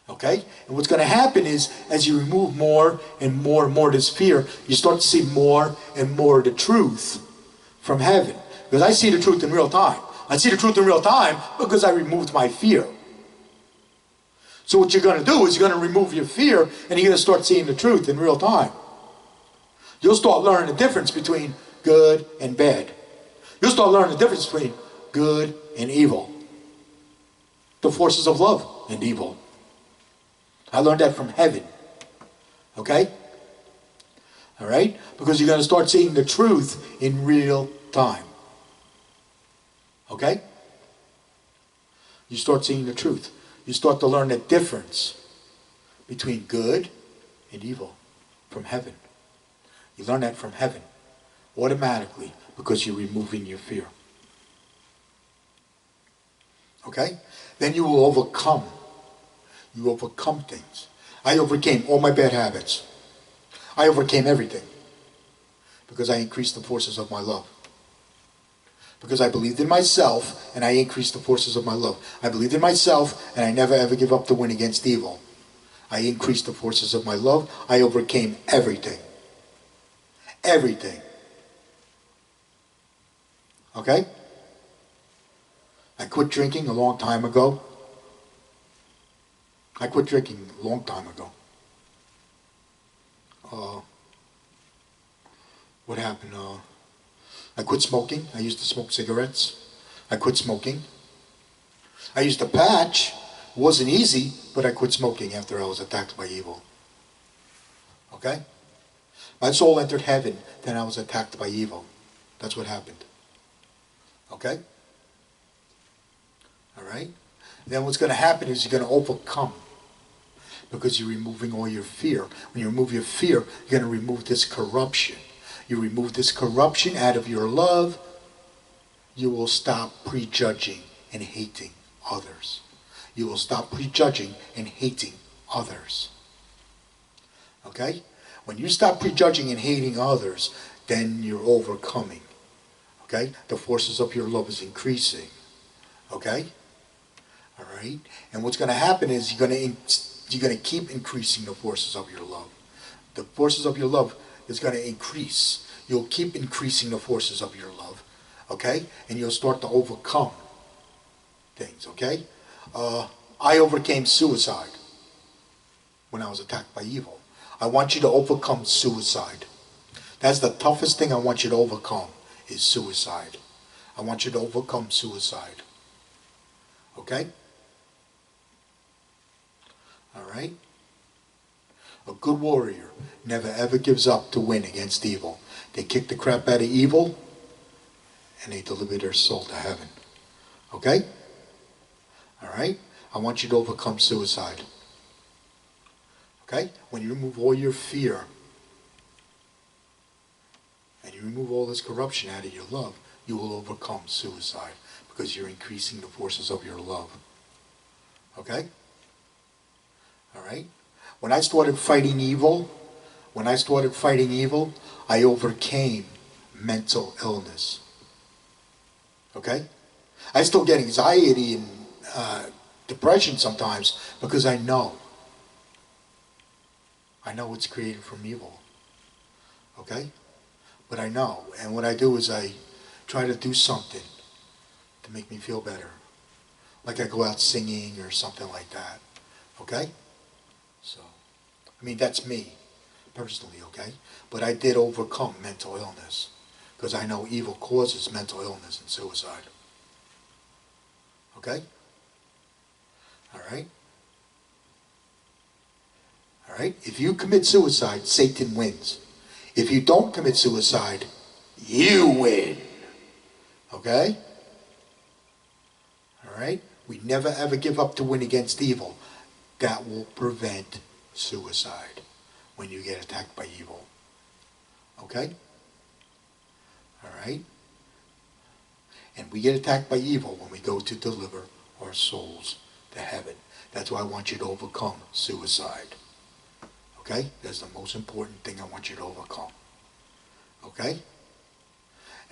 Okay? And what's going to happen is, as you remove more and more this fear, you start to see more and more of the truth from heaven. Because I see the truth in real time. I see the truth in real time because I removed my fear. So what you're going to do is you're going to remove your fear, and you're going to start seeing the truth in real time. You'll start learning the difference between good and bad. You'll start learning the difference between good and evil. The forces of love and evil. I learned that from heaven. Okay? Alright? Because you're going to start seeing the truth in real time. Okay? You start seeing the truth. You start to learn the difference between good and evil from heaven. You learn that from heaven automatically because you're removing your fear. Okay? Then you will overcome. You overcome things. I overcame all my bad habits. I overcame everything because I increased the forces of my love. Because I believed in myself and I increased the forces of my love. I believed in myself and I never ever give up to win against evil. I increased the forces of my love. I overcame everything. Everything. Okay? I quit drinking a long time ago. I quit drinking a long time ago. What happened? I quit smoking. I used to smoke cigarettes. I quit smoking. I used to patch. It wasn't easy, but I quit smoking after I was attacked by evil. Okay? My soul entered heaven, then I was attacked by evil. That's what happened. Okay? Alright? Then what's going to happen is you're going to overcome. Because you're removing all your fear. When you remove your fear, you're going to remove this corruption. You remove this corruption out of your love, you will stop prejudging and hating others. You will stop prejudging and hating others. Okay? When you stop prejudging and hating others, then you're overcoming. Okay? The forces of your love is increasing. Okay? Alright? And what's going to happen is you're going to keep increasing the forces of your love. The forces of your love is going to increase. You'll keep increasing the forces of your love. Okay? And you'll start to overcome things. Okay? I overcame suicide when I was attacked by evil. I want you to overcome suicide. That's the toughest thing I want you to overcome, is suicide. I want you to overcome suicide. Okay? Alright? A good warrior never ever gives up to win against evil. They kick the crap out of evil and they deliver their soul to heaven. Okay? Alright? I want you to overcome suicide. Okay? When you remove all your fear and you remove all this corruption out of your love, you will overcome suicide because you're increasing the forces of your love. Okay? Alright? When I started fighting evil, I overcame mental illness. Okay? I still get anxiety and depression sometimes because I know it's created from evil. Okay? But I know. And what I do is I try to do something to make me feel better. Like I go out singing or something like that. Okay? So, I mean, that's me. personally, okay? But I did overcome mental illness, because I know evil causes mental illness and suicide. Okay? All right? All right? If you commit suicide, Satan wins. If you don't commit suicide, you win. Okay? All right? We never ever give up to win against evil. That will prevent suicide when you get attacked by evil. Okay? All right? And we get attacked by evil when we go to deliver our souls to heaven. That's why I want you to overcome suicide. Okay? That's the most important thing I want you to overcome. Okay?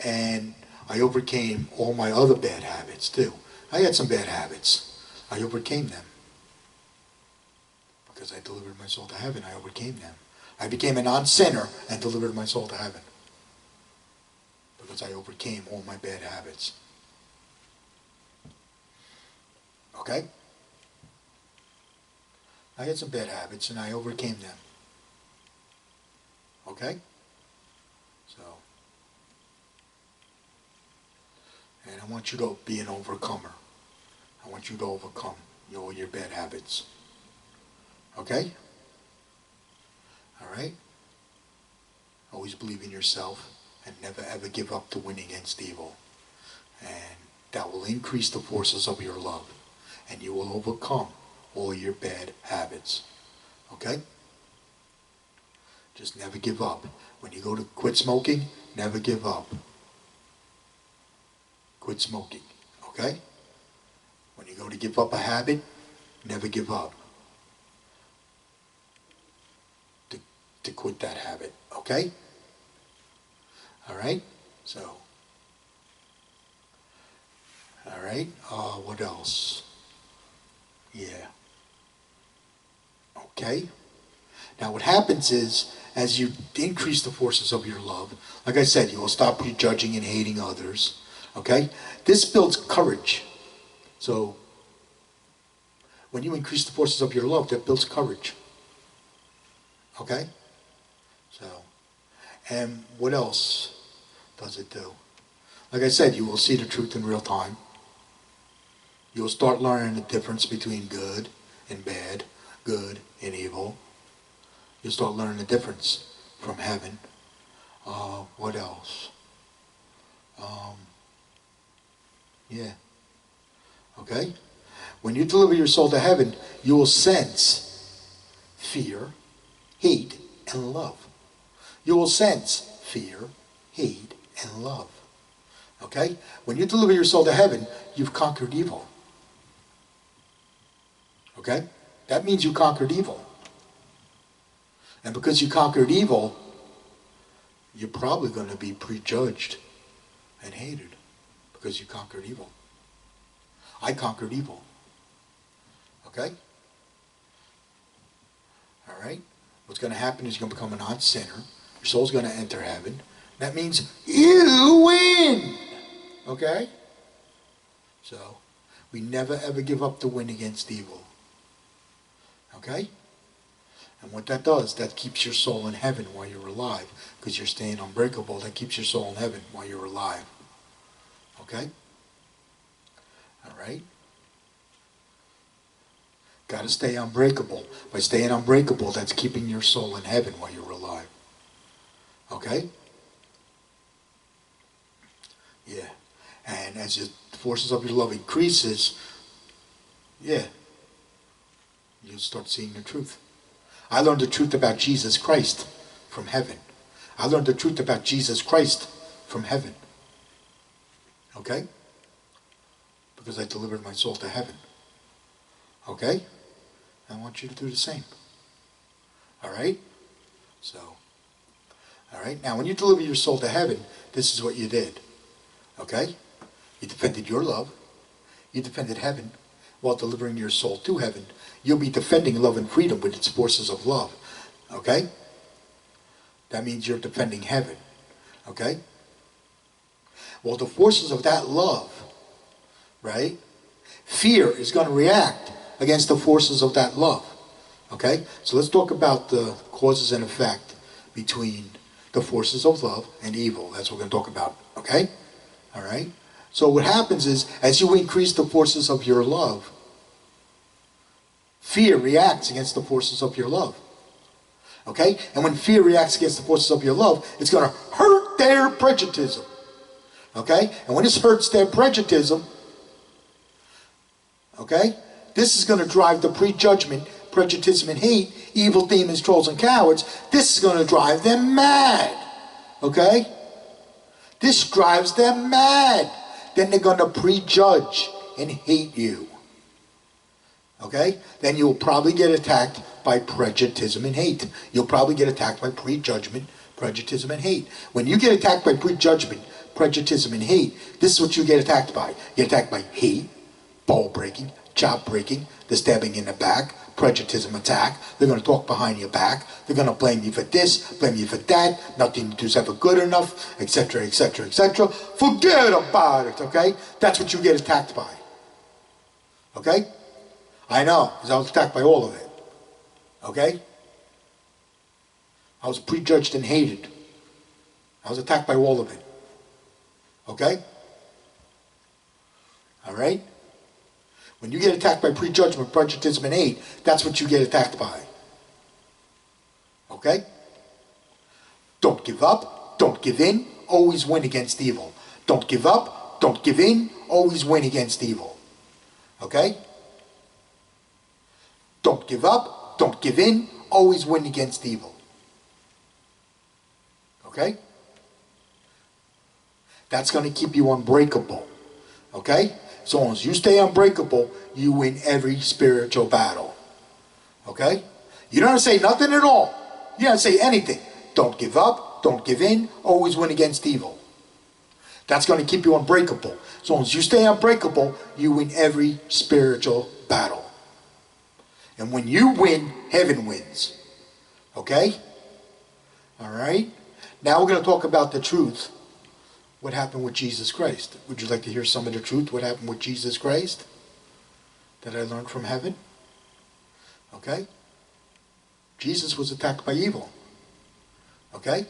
And I overcame all my other bad habits too. I had some bad habits. I overcame them. Because I delivered my soul to heaven, I overcame them. I became a non-sinner and delivered my soul to heaven. Because I overcame all my bad habits. Okay? I had some bad habits and I overcame them. Okay? So, and I want you to be an overcomer. I want you to overcome all your bad habits. Okay? Alright? Always believe in yourself and never ever give up to win against evil. And that will increase the forces of your love. And you will overcome all your bad habits. Okay? Just never give up. When you go to quit smoking, never give up. Quit smoking. Okay? When you go to give up a habit, never give up. To quit that habit. Okay? Alright? So. Alright? What else? Yeah. Okay? Now what happens is, as you increase the forces of your love, like I said, you will stop prejudging and hating others. Okay? This builds courage. So, when you increase the forces of your love, that builds courage. Okay? So, and what else does it do? Like I said, you will see the truth in real time. You'll start learning the difference between good and bad, good and evil. You'll start learning the difference from heaven. What else? Yeah. Okay? When you deliver your soul to heaven, you will sense fear, hate, and love. You will sense fear, hate, and love. Okay? When you deliver your soul to heaven, you've conquered evil. Okay? That means you conquered evil. And because you conquered evil, you're probably going to be prejudged and hated because you conquered evil. I conquered evil. Okay? Alright? What's going to happen is you're going to become a non-sinner. Your soul's going to enter heaven. That means you win! Okay? So, we never ever give up to win against evil. Okay? And what that does, that keeps your soul in heaven while you're alive. Because you're staying unbreakable. That keeps your soul in heaven while you're alive. Okay? Alright? Got to stay unbreakable. By staying unbreakable, that's keeping your soul in heaven while you're alive. Okay? Yeah. And as the forces of your love increases, yeah, you'll start seeing the truth. I learned the truth about Jesus Christ from heaven. I learned the truth about Jesus Christ from heaven. Okay? Because I delivered my soul to heaven. Okay? I want you to do the same. Alright? So, alright? Now, when you deliver your soul to heaven, this is what you did. Okay? You defended your love. You defended heaven while delivering your soul to heaven. You'll be defending love and freedom with its forces of love. Okay? That means you're defending heaven. Okay? Well, the forces of that love, right? Fear is going to react against the forces of that love. Okay? So let's talk about the causes and effect between the forces of love and evil. That's what we're going to talk about. Okay? All right? So what happens is, as you increase the forces of your love, fear reacts against the forces of your love. Okay? And when fear reacts against the forces of your love, it's going to hurt their prejudicism. Okay? And when this hurts their prejudicism, okay, this is going to drive the prejudgment, prejudicism, and hate, evil demons, trolls, and cowards. This is going to drive them mad. Okay? This drives them mad. Then they're going to prejudge and hate you. Okay? Then you'll probably get attacked by prejudicism and hate. You'll probably get attacked by prejudgment, prejudicism, and hate. When you get attacked by prejudgment, prejudicism, and hate, this is what you get attacked by. You get attacked by hate, ball breaking, chop breaking, the stabbing in the back, prejudicism attack. They're going to talk behind your back. They're going to blame you for this, blame you for that. Nothing is ever good enough, etc., etc., etc. Forget about it, okay? That's what you get attacked by. Okay? I know, because I was attacked by all of it. Okay? I was prejudged and hated. I was attacked by all of it. Okay? All right? When you get attacked by prejudgment, prejudice, and hate, that's what you get attacked by. Okay? Don't give up. Don't give in. Always win against evil. Don't give up. Don't give in. Always win against evil. Okay? Don't give up. Don't give in. Always win against evil. Okay? That's going to keep you unbreakable. Okay? As long as you stay unbreakable, you win every spiritual battle. Okay? You don't say nothing at all. You don't say anything. Don't give up. Don't give in. Always win against evil. That's going to keep you unbreakable. As long as you stay unbreakable, you win every spiritual battle. And when you win, heaven wins. Okay? All right? Now we're going to talk about the truth. What happened with Jesus Christ? Would you like to hear some of the truth? What happened with Jesus Christ that I learned from heaven? Okay? Jesus was attacked by evil. Okay?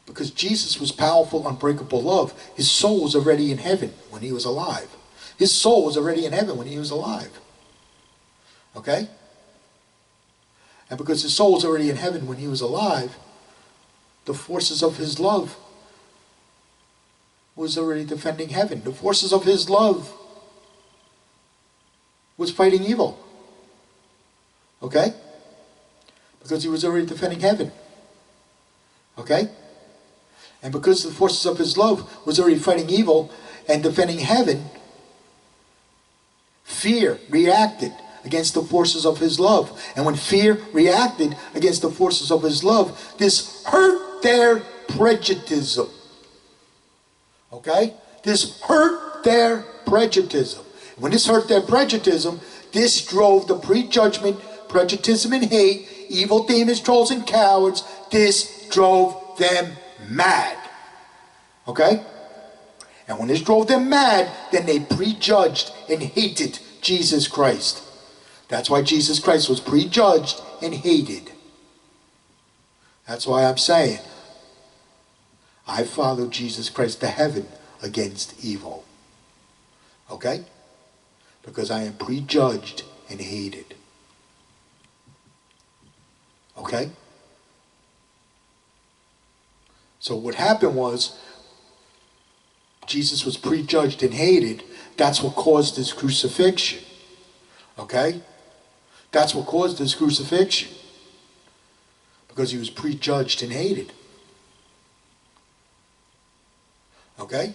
Because Jesus was powerful, unbreakable love. His soul was already in heaven when he was alive. His soul was already in heaven when he was alive. Okay? And because his soul was already in heaven when he was alive, the forces of his love was already defending heaven. The forces of his love was fighting evil. Okay? Because he was already defending heaven. Okay? And because the forces of his love was already fighting evil and defending heaven, fear reacted against the forces of his love. And when fear reacted against the forces of his love, this hurt their prejudicism. Okay? This hurt their prejudicism. When this hurt their prejudicism, this drove the prejudgment, prejudice, and hate, evil demons, trolls, and cowards. This drove them mad. Okay? And when this drove them mad, then they prejudged and hated Jesus Christ. That's why Jesus Christ was prejudged and hated. That's why I'm saying, I follow Jesus Christ to heaven against evil. Okay? Because I am prejudged and hated. Okay? So what happened was, Jesus was prejudged and hated. That's what caused his crucifixion. Okay? That's what caused his crucifixion. Because he was prejudged and hated. Okay?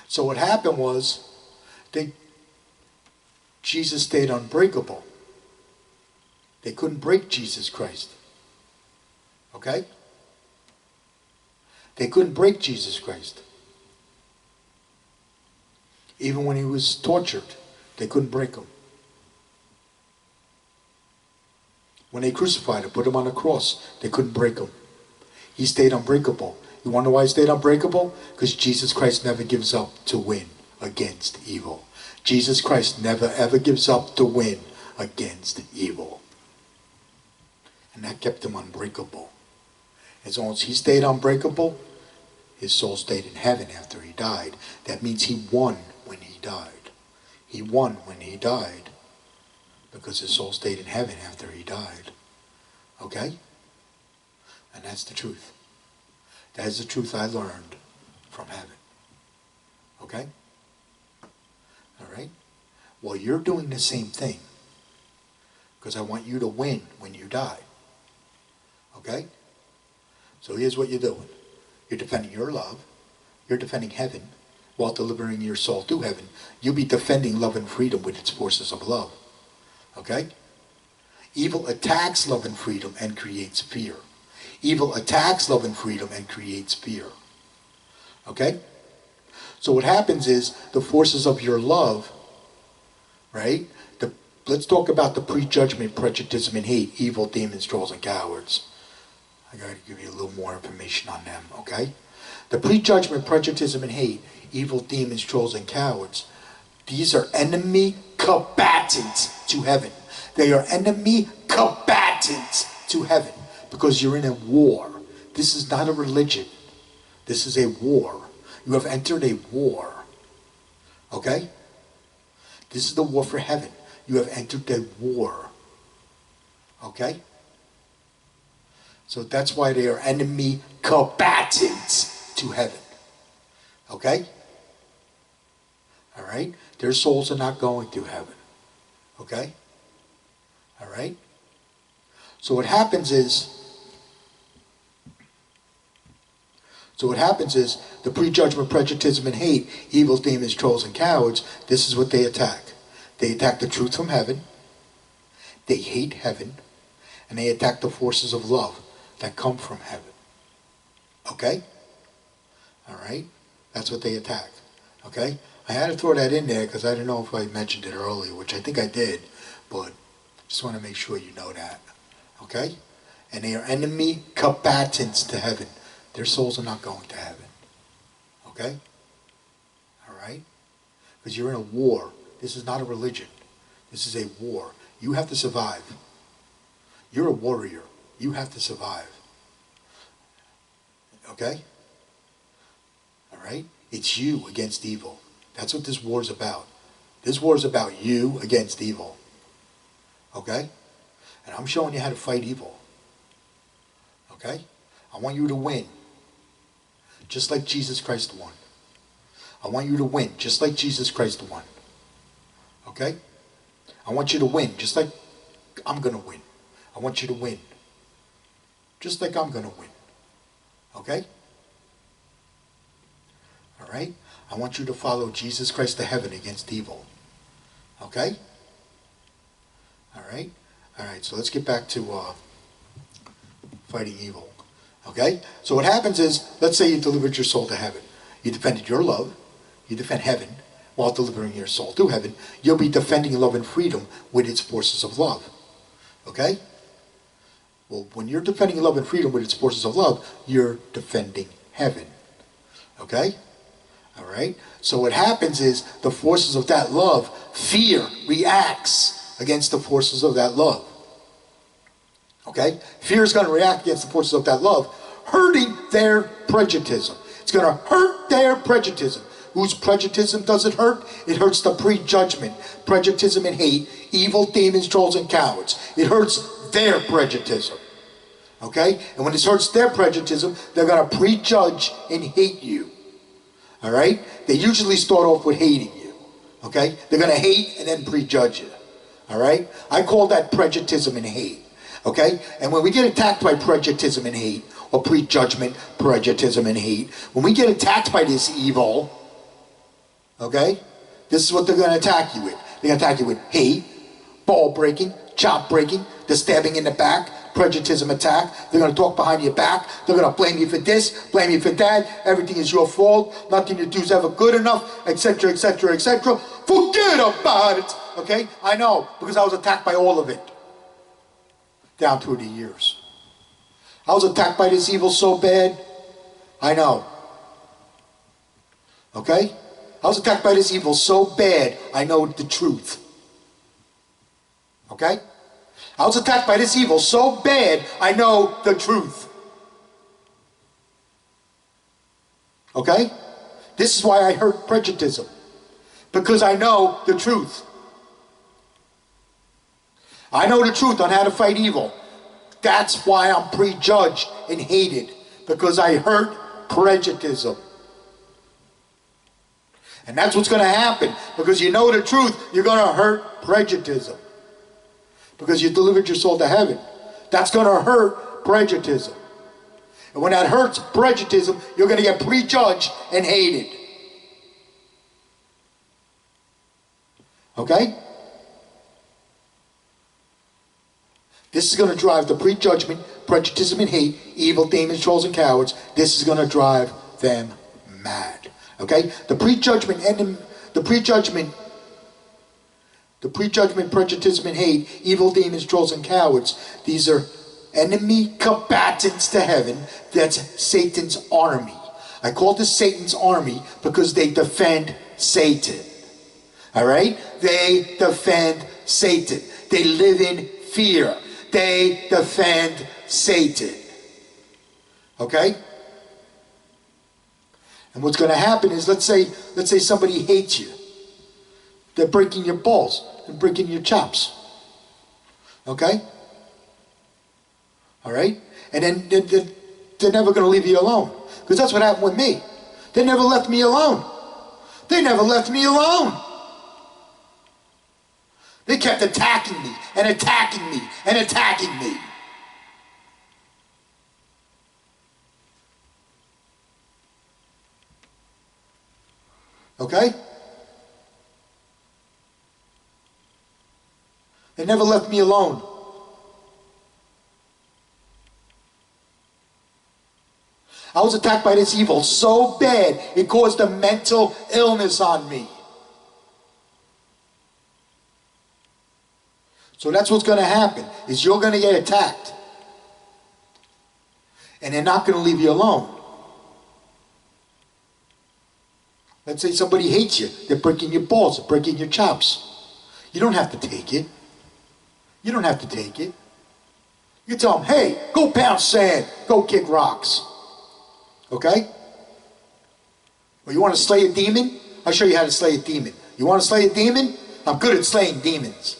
So what happened was, Jesus stayed unbreakable. They couldn't break Jesus Christ. Okay? They couldn't break Jesus Christ. Even when he was tortured, they couldn't break him. When they crucified him, put him on the cross, they couldn't break him. He stayed unbreakable. You wonder why he stayed unbreakable? Because Jesus Christ never gives up to win against evil. Jesus Christ never ever gives up to win against evil. And that kept him unbreakable. As long as he stayed unbreakable, his soul stayed in heaven after he died. That means he won when he died. He won when he died because his soul stayed in heaven after he died. Okay? And that's the truth. That is the truth I learned from heaven. Okay? All right? Well, you're doing the same thing because I want you to win when you die. Okay? So here's what you're doing. You're defending your love. You're defending heaven while delivering your soul to heaven. You'll be defending love and freedom with its forces of love. Okay? Evil attacks love and freedom and creates fear. Evil attacks love and freedom and creates fear. Okay? So what happens is the forces of your love, right? Let's talk about the prejudgment, prejudice, and hate, evil, demons, trolls, and cowards. I got to give you a little more information on them, okay? The prejudgment, prejudice, and hate, evil, demons, trolls, and cowards, these are enemy combatants to heaven. They are enemy combatants to heaven because you're in a war. This is not a religion. This is a war. You have entered a war. Okay? This is the war for heaven. You have entered a war. Okay? So that's why they are enemy combatants to heaven. Okay? All right? Their souls are not going to heaven. Okay? All right? So what happens is the prejudgment, prejudice, and hate, evil, demons, trolls, and cowards, this is what they attack. They attack the truth from heaven, they hate heaven, and they attack the forces of love that come from heaven. Okay? All right? That's what they attack. Okay? I had to throw that in there because I don't know if I mentioned it earlier, which I think I did, but just want to make sure you know that. Okay? And they are enemy combatants to heaven. Their souls are not going to heaven. Okay? All right? Because you're in a war. This is not a religion. This is a war. You have to survive. You're a warrior. You have to survive. Okay? All right? It's you against evil. That's what this war is about. This war is about you against evil. Okay? And I'm showing you how to fight evil. Okay? I want you to win. Just like Jesus Christ won. I want you to win. Just like Jesus Christ won. Okay? I want you to win. Just like I'm going to win. I want you to win. Just like I'm going to win. Okay? All right? I want you to follow Jesus Christ to heaven against evil. Okay? All right? All right, so let's get back to fighting evil. Okay? So what happens is, let's say you delivered your soul to heaven. You defended your love. You defend heaven while delivering your soul to heaven. You'll be defending love and freedom with its forces of love. Okay? Well, when you're defending love and freedom with its forces of love, you're defending heaven. Okay? All right? So what happens is the forces of that love, fear reacts against the forces of that love. Okay? Fear is going to react against the forces of that love, hurting their prejudice. It's going to hurt their prejudice. Whose prejudice does it hurt? It hurts the prejudgment, prejudice and hate, evil, demons, trolls, and cowards. It hurts their prejudice. Okay? And when it hurts their prejudice, they're going to prejudge and hate you. All right? They usually start off with hating you. Okay? They're going to hate and then prejudge you. All right? I call that prejudice and hate. Okay? And when we get attacked by prejudice and hate, or prejudgment, prejudice and hate, when we get attacked by this evil, okay, this is what they're going to attack you with. They're going to attack you with hate, ball breaking, chop breaking, the stabbing in the back, prejudice attack. They're going to talk behind your back. They're going to blame you for this, blame you for that. Everything is your fault. Nothing you do is ever good enough, etc., etc., etc. Forget about it. Okay? I know, because I was attacked by all of it down through the years. I was attacked by this evil so bad. I know. Okay? I was attacked by this evil so bad, I know the truth. Okay? Okay? I was attacked by this evil so bad, I know the truth. Okay? This is why I hurt prejudice. Because I know the truth. I know the truth on how to fight evil. That's why I'm prejudged and hated. Because I hurt prejudice. And that's what's going to happen. Because you know the truth, you're going to hurt prejudice. Because you delivered your soul to heaven. That's going to hurt prejudice. And when that hurts prejudice, you're going to get prejudged and hated. Okay? This is going to drive the prejudgment, prejudice, and hate, evil, demons, trolls, and cowards. This is going to drive them mad. Okay? The prejudgment, prejudice, and hate, evil, demons, trolls, and cowards. These are enemy combatants to heaven. That's Satan's army. I call this Satan's army because they defend Satan. Alright? They defend Satan. They live in fear. They defend Satan. Okay? And what's going to happen is, let's say somebody hates you. They're breaking your balls and breaking your chops. Okay? Alright? And then they're never going to leave you alone. Because that's what happened with me. They never left me alone. They never left me alone. They kept attacking me and attacking me and attacking me. Okay? They never left me alone. I was attacked by this evil so bad it caused a mental illness on me. So that's what's going to happen, is you're going to get attacked. And they're not going to leave you alone. Let's say somebody hates you. They're breaking your balls. They're breaking your chops. You don't have to take it. You don't have to take it. You tell them, hey, go pound sand. Go kick rocks. Okay? Well, you want to slay a demon? I'll show you how to slay a demon. You want to slay a demon? I'm good at slaying demons.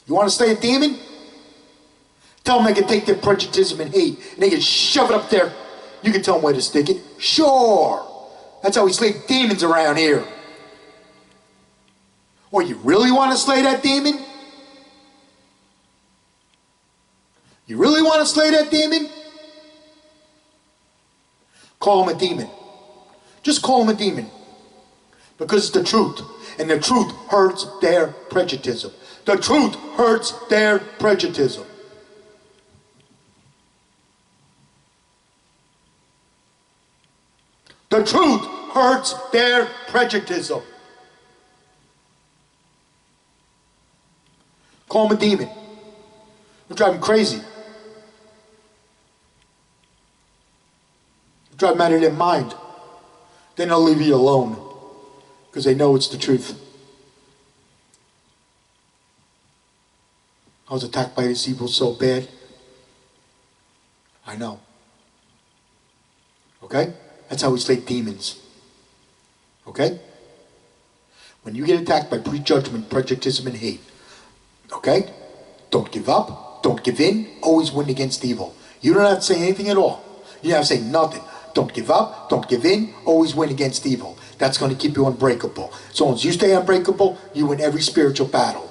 You want to slay a demon? Tell them they can take their prejudice and hate and they can shove it up there. You can tell them where to stick it. Sure. That's how we slay demons around here. Or you really want to slay that demon? You really want to slay that demon? Call him a demon. Just call him a demon. Because it's the truth. And the truth hurts their prejudice. The truth hurts their prejudice. The truth hurts their prejudice. Call him a demon. It'll drive him crazy. It'll drive them out of their mind. Then they'll leave you alone. Because they know it's the truth. I was attacked by this evil so bad. I know. Okay? That's how we slay demons. Okay? When you get attacked by prejudgment, prejudice, and hate, okay? Don't give up. Don't give in. Always win against evil. You don't have to say anything at all. You don't have to say nothing. Don't give up. Don't give in. Always win against evil. That's going to keep you unbreakable. So long as you stay unbreakable, you win every spiritual battle.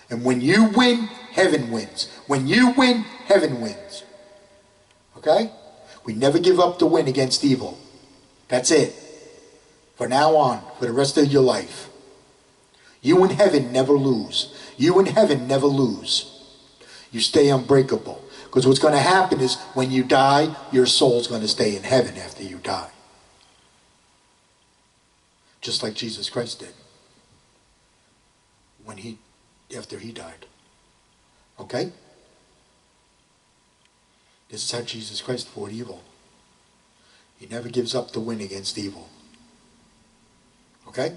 And when you win, heaven wins. When you win, heaven wins. Okay? We never give up to win against evil. That's it. From now on, for the rest of your life. You in heaven never lose. You in heaven never lose. You stay unbreakable. Because what's going to happen is when you die, your soul's going to stay in heaven after you die. Just like Jesus Christ did. After he died. Okay? This is how Jesus Christ fought evil. He never gives up to win against evil. Okay?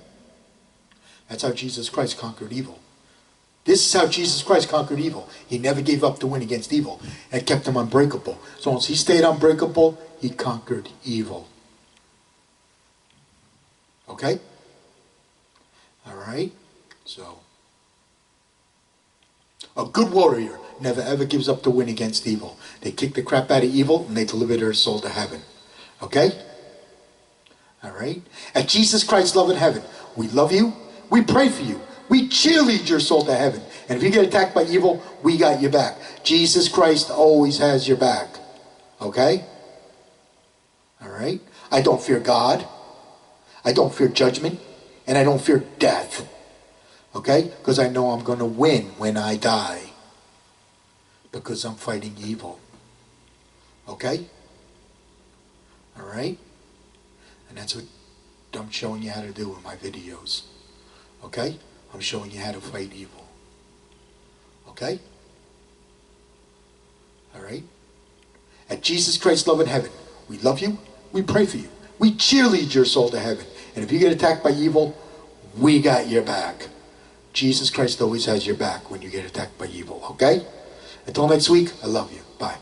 That's how Jesus Christ conquered evil. This This is how Jesus Christ conquered evil. He never gave up to win against evil. It kept him unbreakable. So once he stayed unbreakable, he conquered evil. Okay? All right? So, a good warrior never ever gives up to win against evil. They kick the crap out of evil and they deliver their soul to heaven. Okay? All right? At Jesus Christ's love in heaven, we love you. We pray for you. We cheerlead your soul to heaven. And if you get attacked by evil, we got your back. Jesus Christ always has your back. Okay? All right? I don't fear God. I don't fear judgment. And I don't fear death. Okay? Because I know I'm going to win when I die. Because I'm fighting evil. Okay? All right? And that's what I'm showing you how to do in my videos. Okay? I'm showing you how to fight evil. Okay? All right? At Jesus Christ's love in heaven, we love you. We pray for you. We cheerlead your soul to heaven. And if you get attacked by evil, we got your back. Jesus Christ always has your back when you get attacked by evil. Okay? Until next week, I love you. Bye.